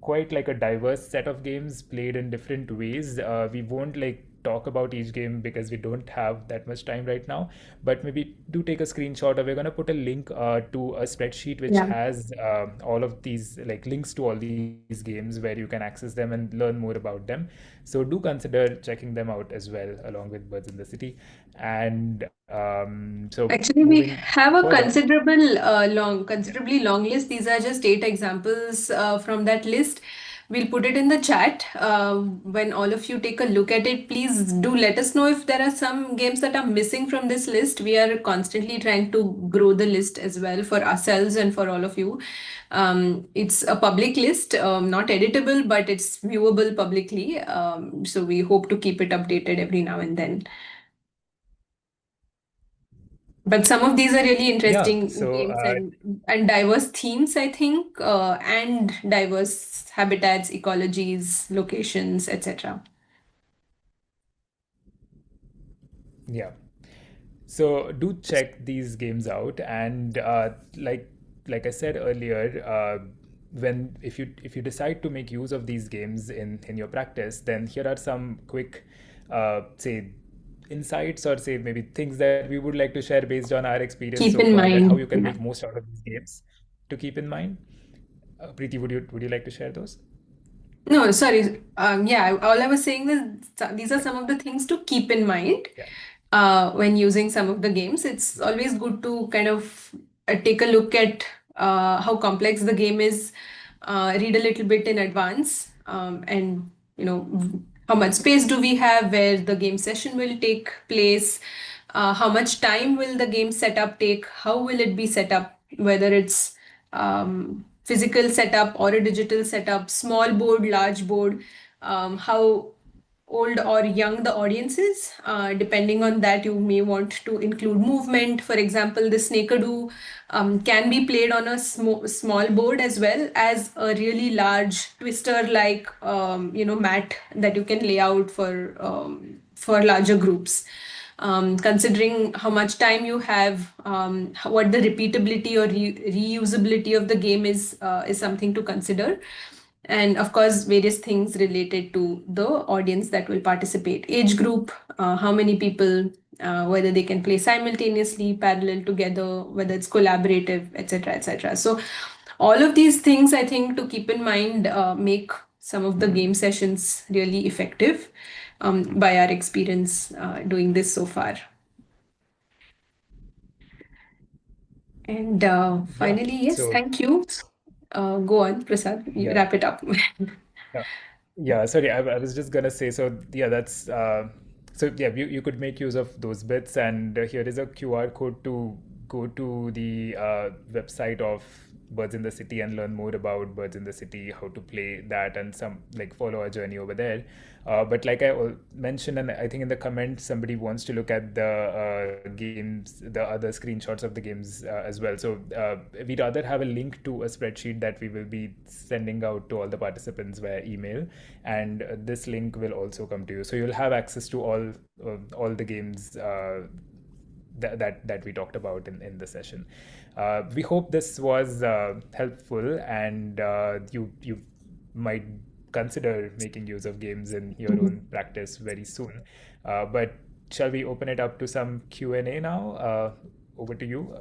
quite like a diverse set of games played in different ways. We won't like talk about each game because we don't have that much time right now, but maybe do take a screenshot, or we're going to put a link to a spreadsheet which Yeah. has all of these like links to all these games where you can access them and learn more about them. So do consider checking them out as well along with Birds in the City. And so Actually, we moving have a further. Yeah. considerably long list. These are just 8 examples from that list. We'll put it in the chat. When all of you take a look at it, please do let us know if there are some games that are missing from this list. We are constantly trying to grow the list as well for ourselves and for all of you. It's a public list, not editable, but it's viewable publicly. So we hope to keep it updated every now and then. But some of these are really Yeah. interesting So games and diverse themes, I think, and diverse habitats, ecologies, locations, etc. yeah. So do check these games out, and like I said earlier, when if you decide to make use of these games in your practice, then here are some quick say insights, or say maybe things that we would like to share based on our experience Keep so in far, that how mind. you can make most out of these games to keep in mind. Preeti, would you like to share those? No, sorry. Yeah, all I was saying is these are some of the things to keep in mind Yeah. when using some of the games. It's always good to kind of take a look at how complex the game is, read a little bit in advance, and how much space do we have, where the game session will take place, how much time will the game setup take, how will it be set up, whether it's physical setup or a digital setup, small board, large board, how old or young the audience is. Depending on that, you may want to include movement. For example, the snake-a-doo can be played on a small board as well as a really large twister-like mat that you can lay out for larger groups. Considering how much time you have, what the repeatability or reusability of the game is something to consider. And of course, various things related to the audience that will participate, age group, how many people, whether they can play simultaneously, parallel together, whether it's collaborative, etc., etc. So all of these things, I think, to keep in mind, make some of the game sessions really effective, by our experience doing this so far. And Yeah. finally, yes, So thank you. Go on, Prasad, you yeah. wrap it up. Yeah, yeah. Sorry, I was just gonna say. So yeah, that's so yeah. You could make use of those bits, and here is a QR code to go to the website of Birds in the City and learn more about Birds in the City, how to play that, and some like follow our journey over there. But like I mentioned, and I think in the comments somebody wants to look at the games, the other screenshots of the games as well. So we'd rather have a link to a spreadsheet that we will be sending out to all the participants via email, and this link will also come to you. So you'll have access to all the games that we talked about in the session. We hope this was helpful, and you might consider making use of games in your own practice very soon. But shall we open it up to some Q&A now? Over to you,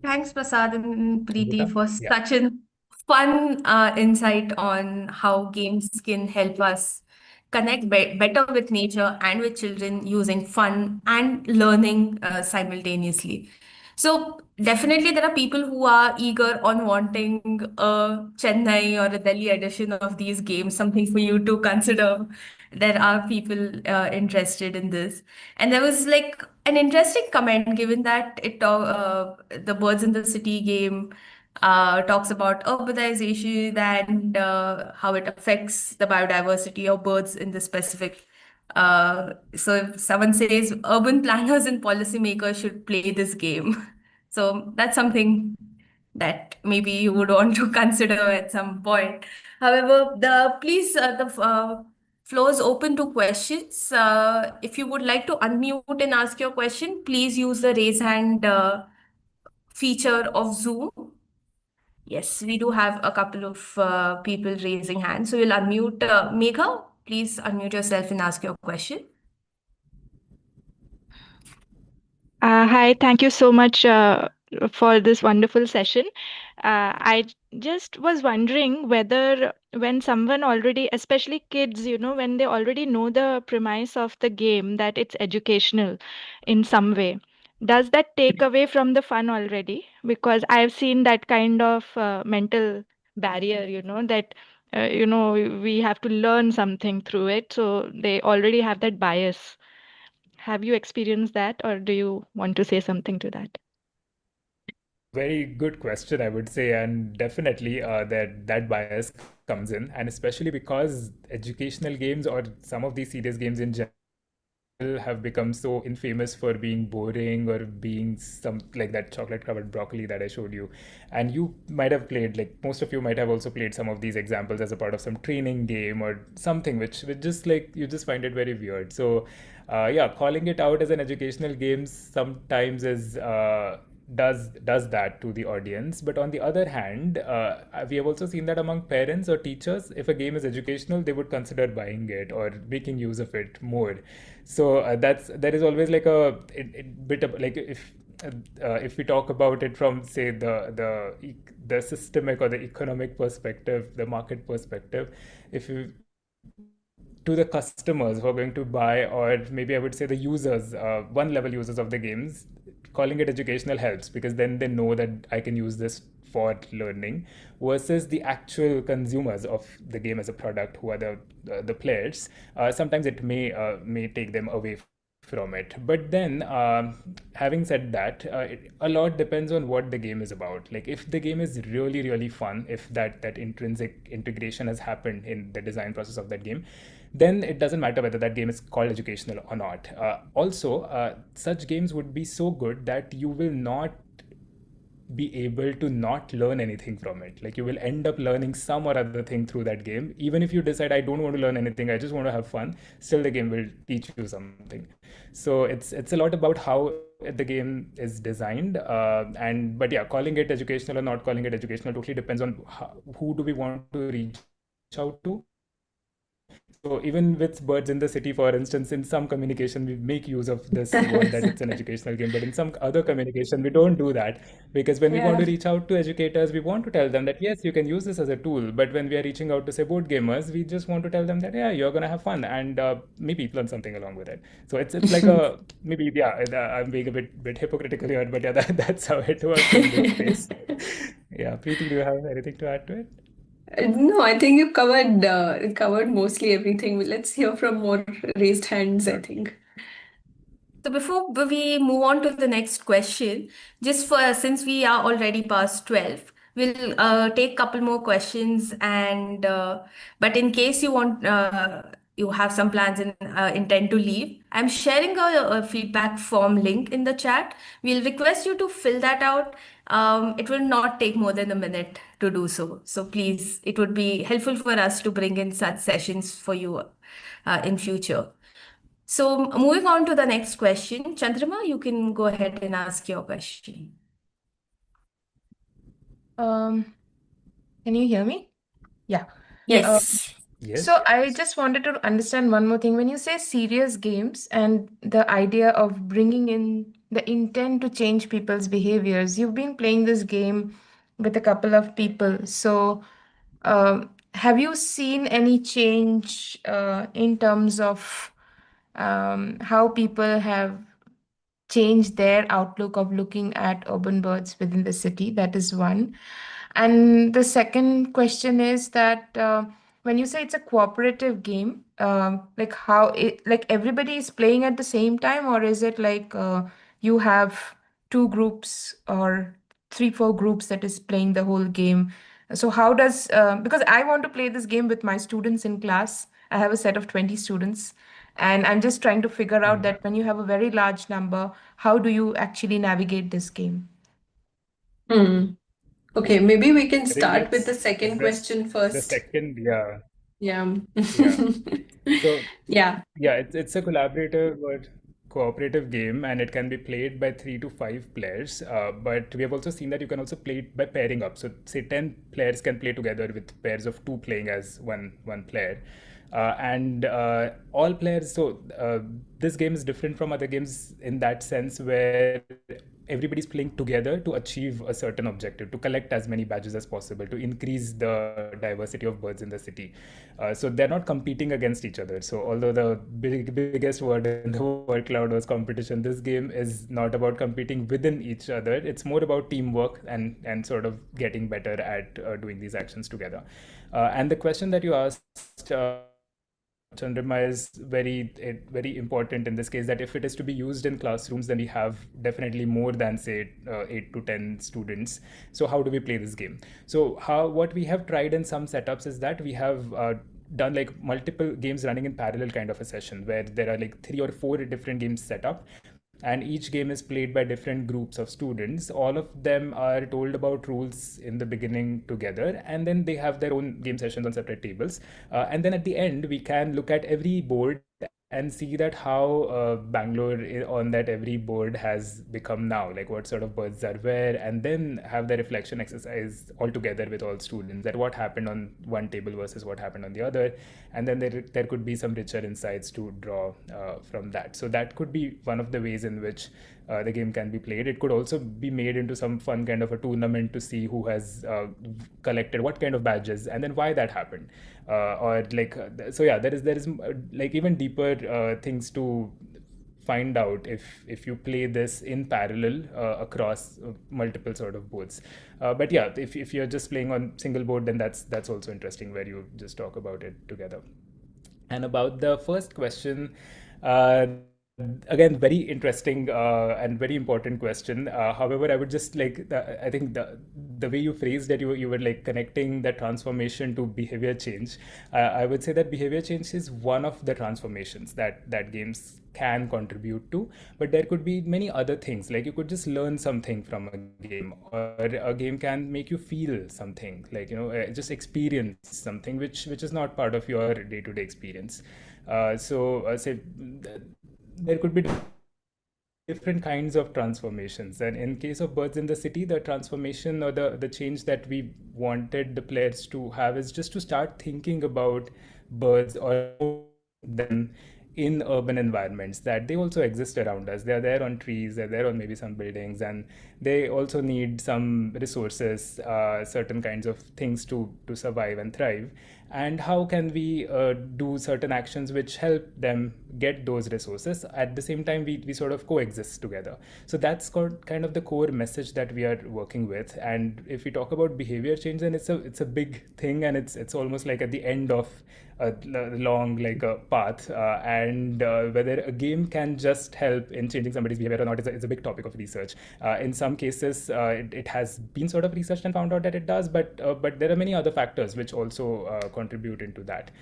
Thanks, Prasad and Preeti, Amrita. for Yeah. such an fun insight on how games can help us connect better with nature and with children using fun and learning simultaneously. So definitely there are people who are eager on wanting a Chennai or a Delhi edition of these games, something for you to consider. There are people interested in this. And there was like an interesting comment given that the Birds in the City game talks about urbanization and how it affects the biodiversity of birds in the specific. So if someone says urban planners and policymakers should play this game, so that's something that maybe you would want to consider at some point. However, the floor is open to questions. If you would like to unmute and ask your question, please use the raise hand feature of Zoom. Yes, we do have a couple of people raising hands. So we'll unmute Megha. Please unmute yourself and ask your question. Hi, thank you so much for this wonderful session. Just was wondering whether when someone already, especially kids, when they already know the premise of the game that it's educational in some way, does that take away from the fun already? Because I've seen that kind of mental barrier, that we have to learn something through it, so they already have that bias. Have you experienced that, or do you want to say something to that? Very good question, I would say, and definitely that bias comes in, and especially because educational games or some of these serious games in general have become so infamous for being boring or being some like that chocolate covered broccoli that I showed you. And you might have played, like most of you might have also played some of these examples as a part of some training game or something, which just like you just find it very weird. So yeah, calling it out as an educational game sometimes is does that to the audience. But on the other hand, we have also seen that among parents or teachers, if a game is educational, they would consider buying it or making use of it more. So there is always like bit of like if we talk about it from say the systemic or the economic perspective, the market perspective, if you to the customers who are going to buy, or maybe I would say the users, one level users of the games, calling it educational helps because then they know that I can use this for learning, versus the actual consumers of the game as a product, who are the players. Sometimes it may take them away from it. But then, having said that, a lot depends on what the game is about. Like if the game is really really fun, if that intrinsic integration has happened in the design process of that game, then it doesn't matter whether that game is called educational or not. Also, such games would be so good that you will not be able to not learn anything from it. Like you will end up learning some or other thing through that game. Even if you decide I don't want to learn anything, I just want to have fun, still the game will teach you something. So it's a lot about how the game is designed. And but yeah, calling it educational or not calling it educational totally depends on who do we want to reach out to. So even with Birds in the City, for instance, in some communication we make use of this word that it's an educational game, but in some other communication we don't do that, because when we want to Yeah. reach out to educators, we want to tell them that yes, you can use this as a tool. But when we are reaching out to say board gamers, we just want to tell them that yeah, you're gonna have fun and maybe learn something along with it. So it's like a maybe yeah, I'm being a bit hypocritical here, but yeah, that's how it works in this space. Yeah, Preeti, do you have anything to add to it? No, I think you covered mostly everything. Let's hear from more raised hands, I Sure. think. So before we move on to the next question, just for since we are already past 12, we'll take couple more questions and but in case you have some plans and intend to leave, I'm sharing a feedback form link in the chat. We'll request you to fill that out. It will not take more than a minute to do so. So please, it would be helpful for us to bring in such sessions for you in future. So moving on to the next question, Chandrama, you can go ahead and ask your question. Um, can you hear me? Yeah. Yes. Yes. So I just wanted to understand one more thing. When you say serious games and the idea of bringing in the intent to change people's behaviors, you've been playing this game with a couple of people. So, have you seen any change in terms of how people have changed their outlook of looking at urban birds within the city? That is one. And the second question is that when you say it's a cooperative game, like how it, like everybody is playing at the same time, or is it like you have two groups or three, four groups that is playing the whole game? So how does because I want to play this game with my students in class. I have a set of 20 students, and I'm just trying to figure out that when you have a very large number, how do you actually navigate this game? Hmm. Okay, maybe we can I think start with the let's second address question the first. second. Yeah, Yeah. yeah. So Yeah. yeah, it's a collaborative or cooperative game, and it can be played by 3 to 5 players. But we have also seen that you can also play it by pairing up. So say 10 players can play together with pairs of two playing as one player. And all players. So this game is different from other games in that sense, where everybody's playing together to achieve a certain objective, to collect as many badges as possible, to increase the diversity of birds in the city. So they're not competing against each other. So although the biggest word in the word cloud was competition, this game is not about competing within each other. It's more about teamwork and sort of getting better at doing these actions together. And the question that you asked, 𝗔𝗯cie𝘂𝘁 is very important in this case, that if it is to be used in classrooms, then we have definitely more than say 8 to 10 students. So how do we play this game? So what we have tried in some setups is that we have done like multiple games running in parallel kind of a session, where there are like 3 or 4 different games set up, and each game is played by different groups of students. All of them are told about rules in the beginning together, and then they have their own game sessions on separate tables. And then at the end, we can look at every board and see that how Bangalore on that every board has become now, like what sort of birds are where, and then have the reflection exercise all together with all students, that what happened on one table versus what happened on the other. And then there could be some richer insights to draw from that. So that could be one of the ways in which the game can be played. It could also be made into some fun kind of a tournament to see who has collected what kind of badges and then why that happened. Or like so yeah, there is like even deeper things to find out if you play this in parallel across multiple sort of boards. But yeah, if you're just playing on single board, then that's also interesting, where you just talk about it together. And about the first question, again, very interesting and very important question. However, I would just like, I think the way you phrased it, you were like connecting the transformation to behavior change. I would say that behavior change is one of the transformations that games can contribute to, but there could be many other things. Like you could just learn something from a game, or a game can make you feel something, like just experience something which is not part of your day-to-day experience. So say there could be different kinds of transformations. And in case of birds in the city, the transformation or the change that we wanted the players to have is just to start thinking about birds or them in urban environments, that they also exist around us. They're there on trees, they're there on maybe some buildings, and they also need some resources, certain kinds of things to survive and thrive. And how can we do certain actions which help them get those resources? At the same time, we sort of coexist together. So that's kind of the core message that we are working with. And if we talk about behavior change, then it's a big thing, and it's almost like at the end of a long like a path, and whether a game can just help in changing somebody's behavior or not is a big topic of research. In some cases, it has been sort of researched and found out that it does, but there are many other factors which also contribute into that.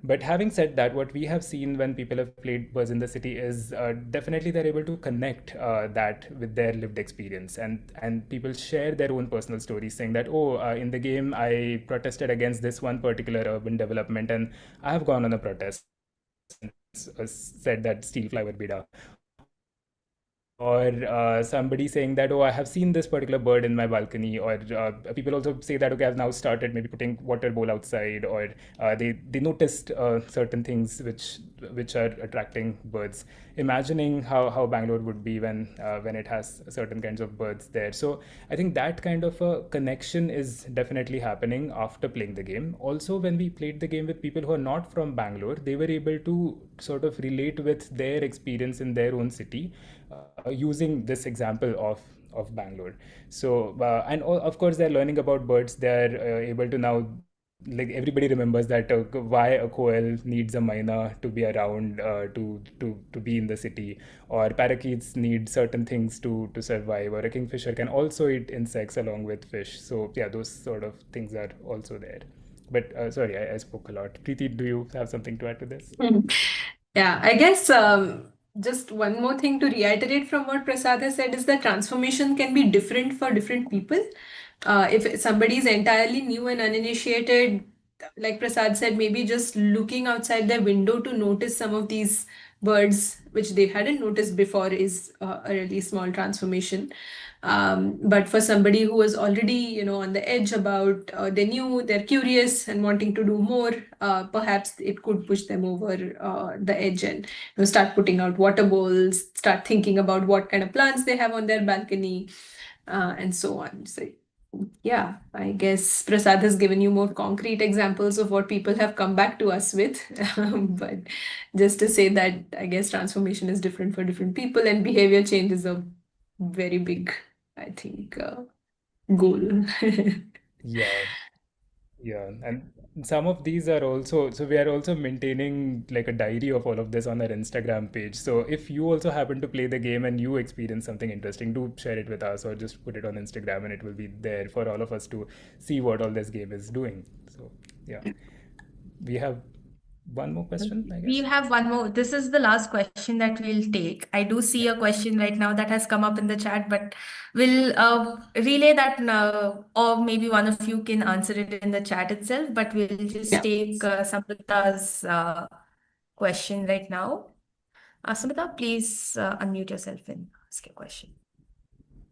But having said that, what we have seen when people have played Birds in the City is definitely they're able to connect that with their lived experience, and people share their own personal stories, saying that, oh, in the game I protested against this one particular urban development, and I have gone on a protest and said that steel fly would be da. Or somebody saying that, oh, I have seen this particular bird in my balcony. Or people also say that, okay, I've now started maybe putting water bowl outside, or they noticed certain things which which are attracting birds, imagining how Bangalore would be when it has certain kinds of birds there. So I think that kind of a connection is definitely happening after playing the game. Also, when we played the game with people who are not from Bangalore, they were able to sort of relate with their experience in their own city, using this example of Bangalore. So and of course they're learning about birds. They're able to now, like, everybody remembers that why a quail needs a myna to be around, to be in the city, or parakeets need certain things to survive, or a kingfisher can also eat insects along with fish. So yeah, those sort of things are also there. But sorry, I spoke a lot. Preeti, do you have something to add to this? Yeah, I guess just one more thing to reiterate from what Prasad has said is that transformation can be different for different people. If somebody is entirely new and uninitiated, like Prasad said, maybe just looking outside their window to notice some of these birds which they hadn't noticed before is a really small transformation. But for somebody who is already, on the edge about they're curious and wanting to do more, perhaps it could push them over the edge and start putting out water bowls, start thinking about what kind of plants they have on their balcony, and so on. So yeah, I guess Prasad has given you more concrete examples of what people have come back to us with. But just to say that I guess transformation is different for different people, and behavior change is a very big, I think, goal. Yeah. Yeah, and some of these are also, so we are also maintaining like a diary of all of this on our Instagram page. So if you also happen to play the game and you experience something interesting, do share it with us or just put it on Instagram, and it will be there for all of us to see what all this game is doing. So yeah, we have one more question, I We guess. have one more. This is the last question that we'll take. I do see a question right now that has come up in the chat, but we'll relay that, or maybe one of you can answer it in the chat itself. But we'll just Yeah. take Samrita's question right now. Samrita, please unmute yourself and ask your question.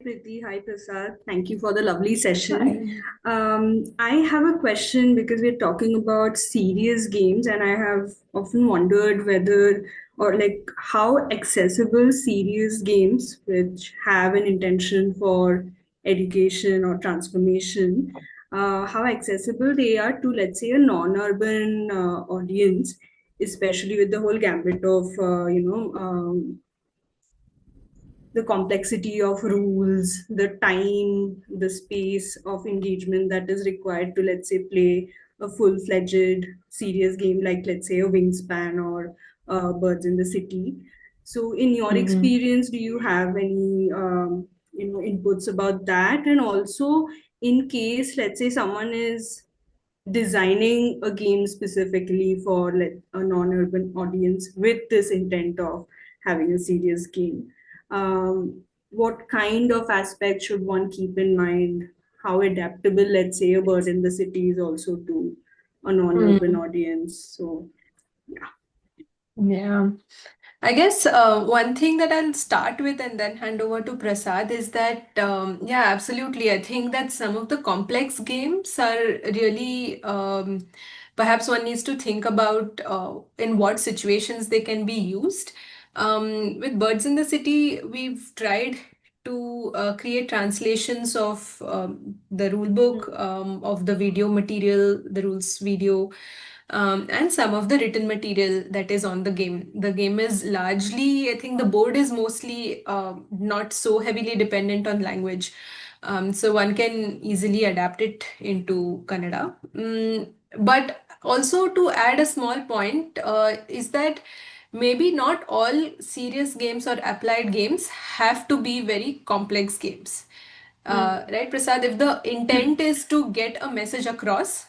Priti, hi Prasad. Thank you for the lovely session. Hi. I have a question because we're talking about serious games, and I have often wondered whether or like how accessible serious games which have an intention for education or transformation, how accessible they are to, let's say, a non-urban audience, especially with the whole gambit of the complexity of rules, the time, the space of engagement that is required to, let's say, play a full-fledged serious game like, let's say, a Wingspan or Birds in the City. So, in your experience, do you have any inputs about that? And also, in case, let's say, someone is designing a game specifically for a non-urban audience with this intent of having a serious game, what kind of aspects should one keep in mind? How adaptable, let's say, a Bird in the City is also to a non-urban audience. So yeah. Yeah. I guess one thing that I'll start with and then hand over to Prasad is that, yeah, absolutely. I think that some of the complex games are really, perhaps one needs to think about in what situations they can be used. With Birds in the City, we've tried to create translations of the rule book, of the video material, the rules video, and some of the written material that is on the game. The game is largely, I think the board is mostly not so heavily dependent on language. So one can easily adapt it into Kannada. But also to add a small point is that maybe not all serious games or applied games have to be very complex games. Right, Prasad? If the intent is to get a message across,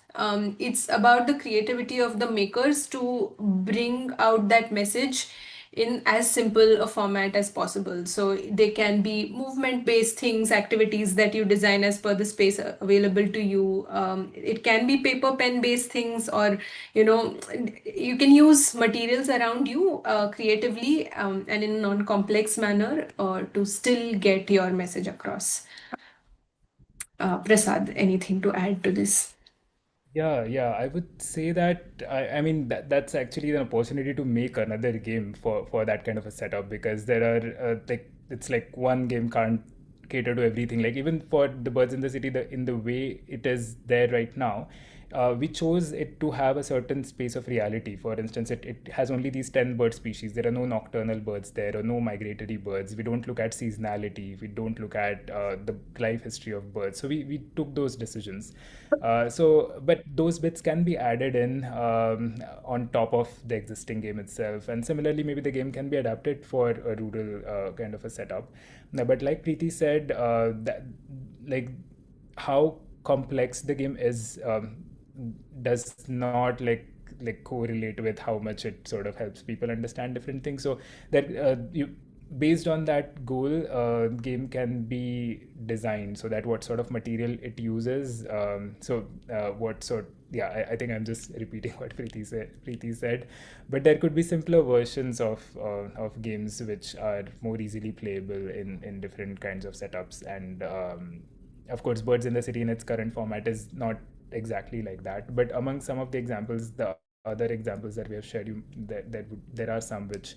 it's about the creativity of the makers to bring out that message in as simple a format as possible. So they can be movement-based things, activities that you design as per the space available to you. It can be paper pen-based things, or you can use materials around you creatively and in a non-complex manner to still get your message across. Prasad, anything to add to this? Yeah, I would say that I mean that's actually an opportunity to make another game for that kind of a setup, because there are like it's like one game can't cater to everything. Like even for the birds in the city, in the way it is there right now, we chose it to have a certain space of reality. For instance, it has only these 10 bird species. There are no nocturnal birds there or no migratory birds. We don't look at seasonality. We don't look at the life history of birds. So we took those decisions. But those bits can be added in on top of the existing game itself. And similarly, maybe the game can be adapted for a rural kind of a setup. But like Preeti said, that like how complex the game is does not correlate with how much it sort of helps people understand different things. So that you based on that goal, game can be designed so that what sort of material it uses. What sort I think I'm just repeating what Preeti said, but there could be simpler versions of games which are more easily playable in different kinds of setups. And of course, Birds in the City in its current format is not exactly like that. But among some of the examples, the other examples that we have shared, there are some which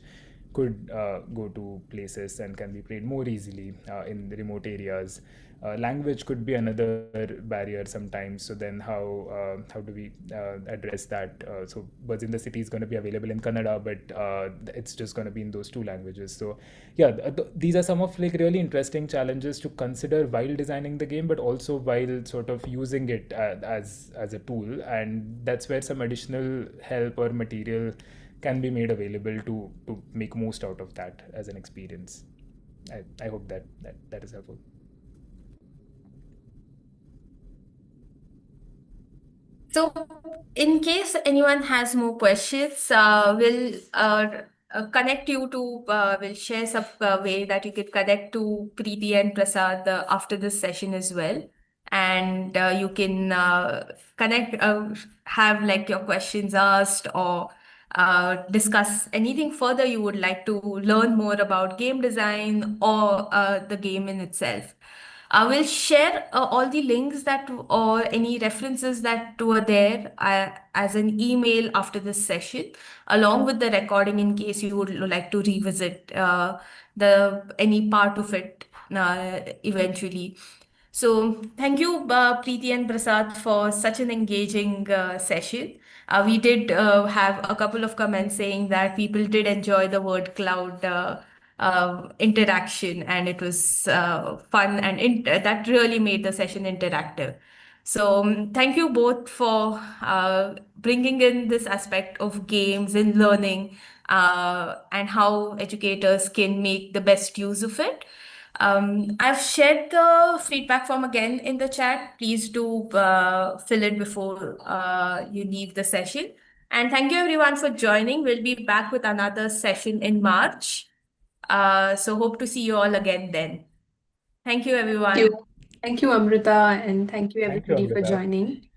could go to places and can be played more easily in the remote areas. Language could be another barrier sometimes. So then how do we address that? So Birds in the City is going to be available in Kannada, but it's just going to be in those two languages. So yeah, these are some of like really interesting challenges to consider while designing the game, but also while sort of using it as a tool. And that's where some additional help or material can be made available to make most out of that as an experience. I hope that is helpful. So, in case anyone has more questions, we'll connect you to, we'll share some way that you can connect to Preeti and Prasad after this session as well. And you can connect, have like your questions asked, or discuss anything further you would like to learn more about game design or the game in itself. I will share all the links that or any references that were there as an email after this session, along with the recording in case you would like to revisit the any part of it eventually. So thank you, Preeti and Prasad, for such an engaging session. We did have a couple of comments saying that people did enjoy the word cloud interaction, and it was fun, and that really made the session interactive. So thank you both for bringing in this aspect of games and learning, and how educators can make the best use of it. I've shared the feedback form again in the chat. Please do fill it before you leave the session. And thank you everyone for joining. We'll be back with another session in March. So hope to see you all again then. Thank you, everyone. Thank you, Amrita, and thank you Thank you, everybody for Amrita. joining.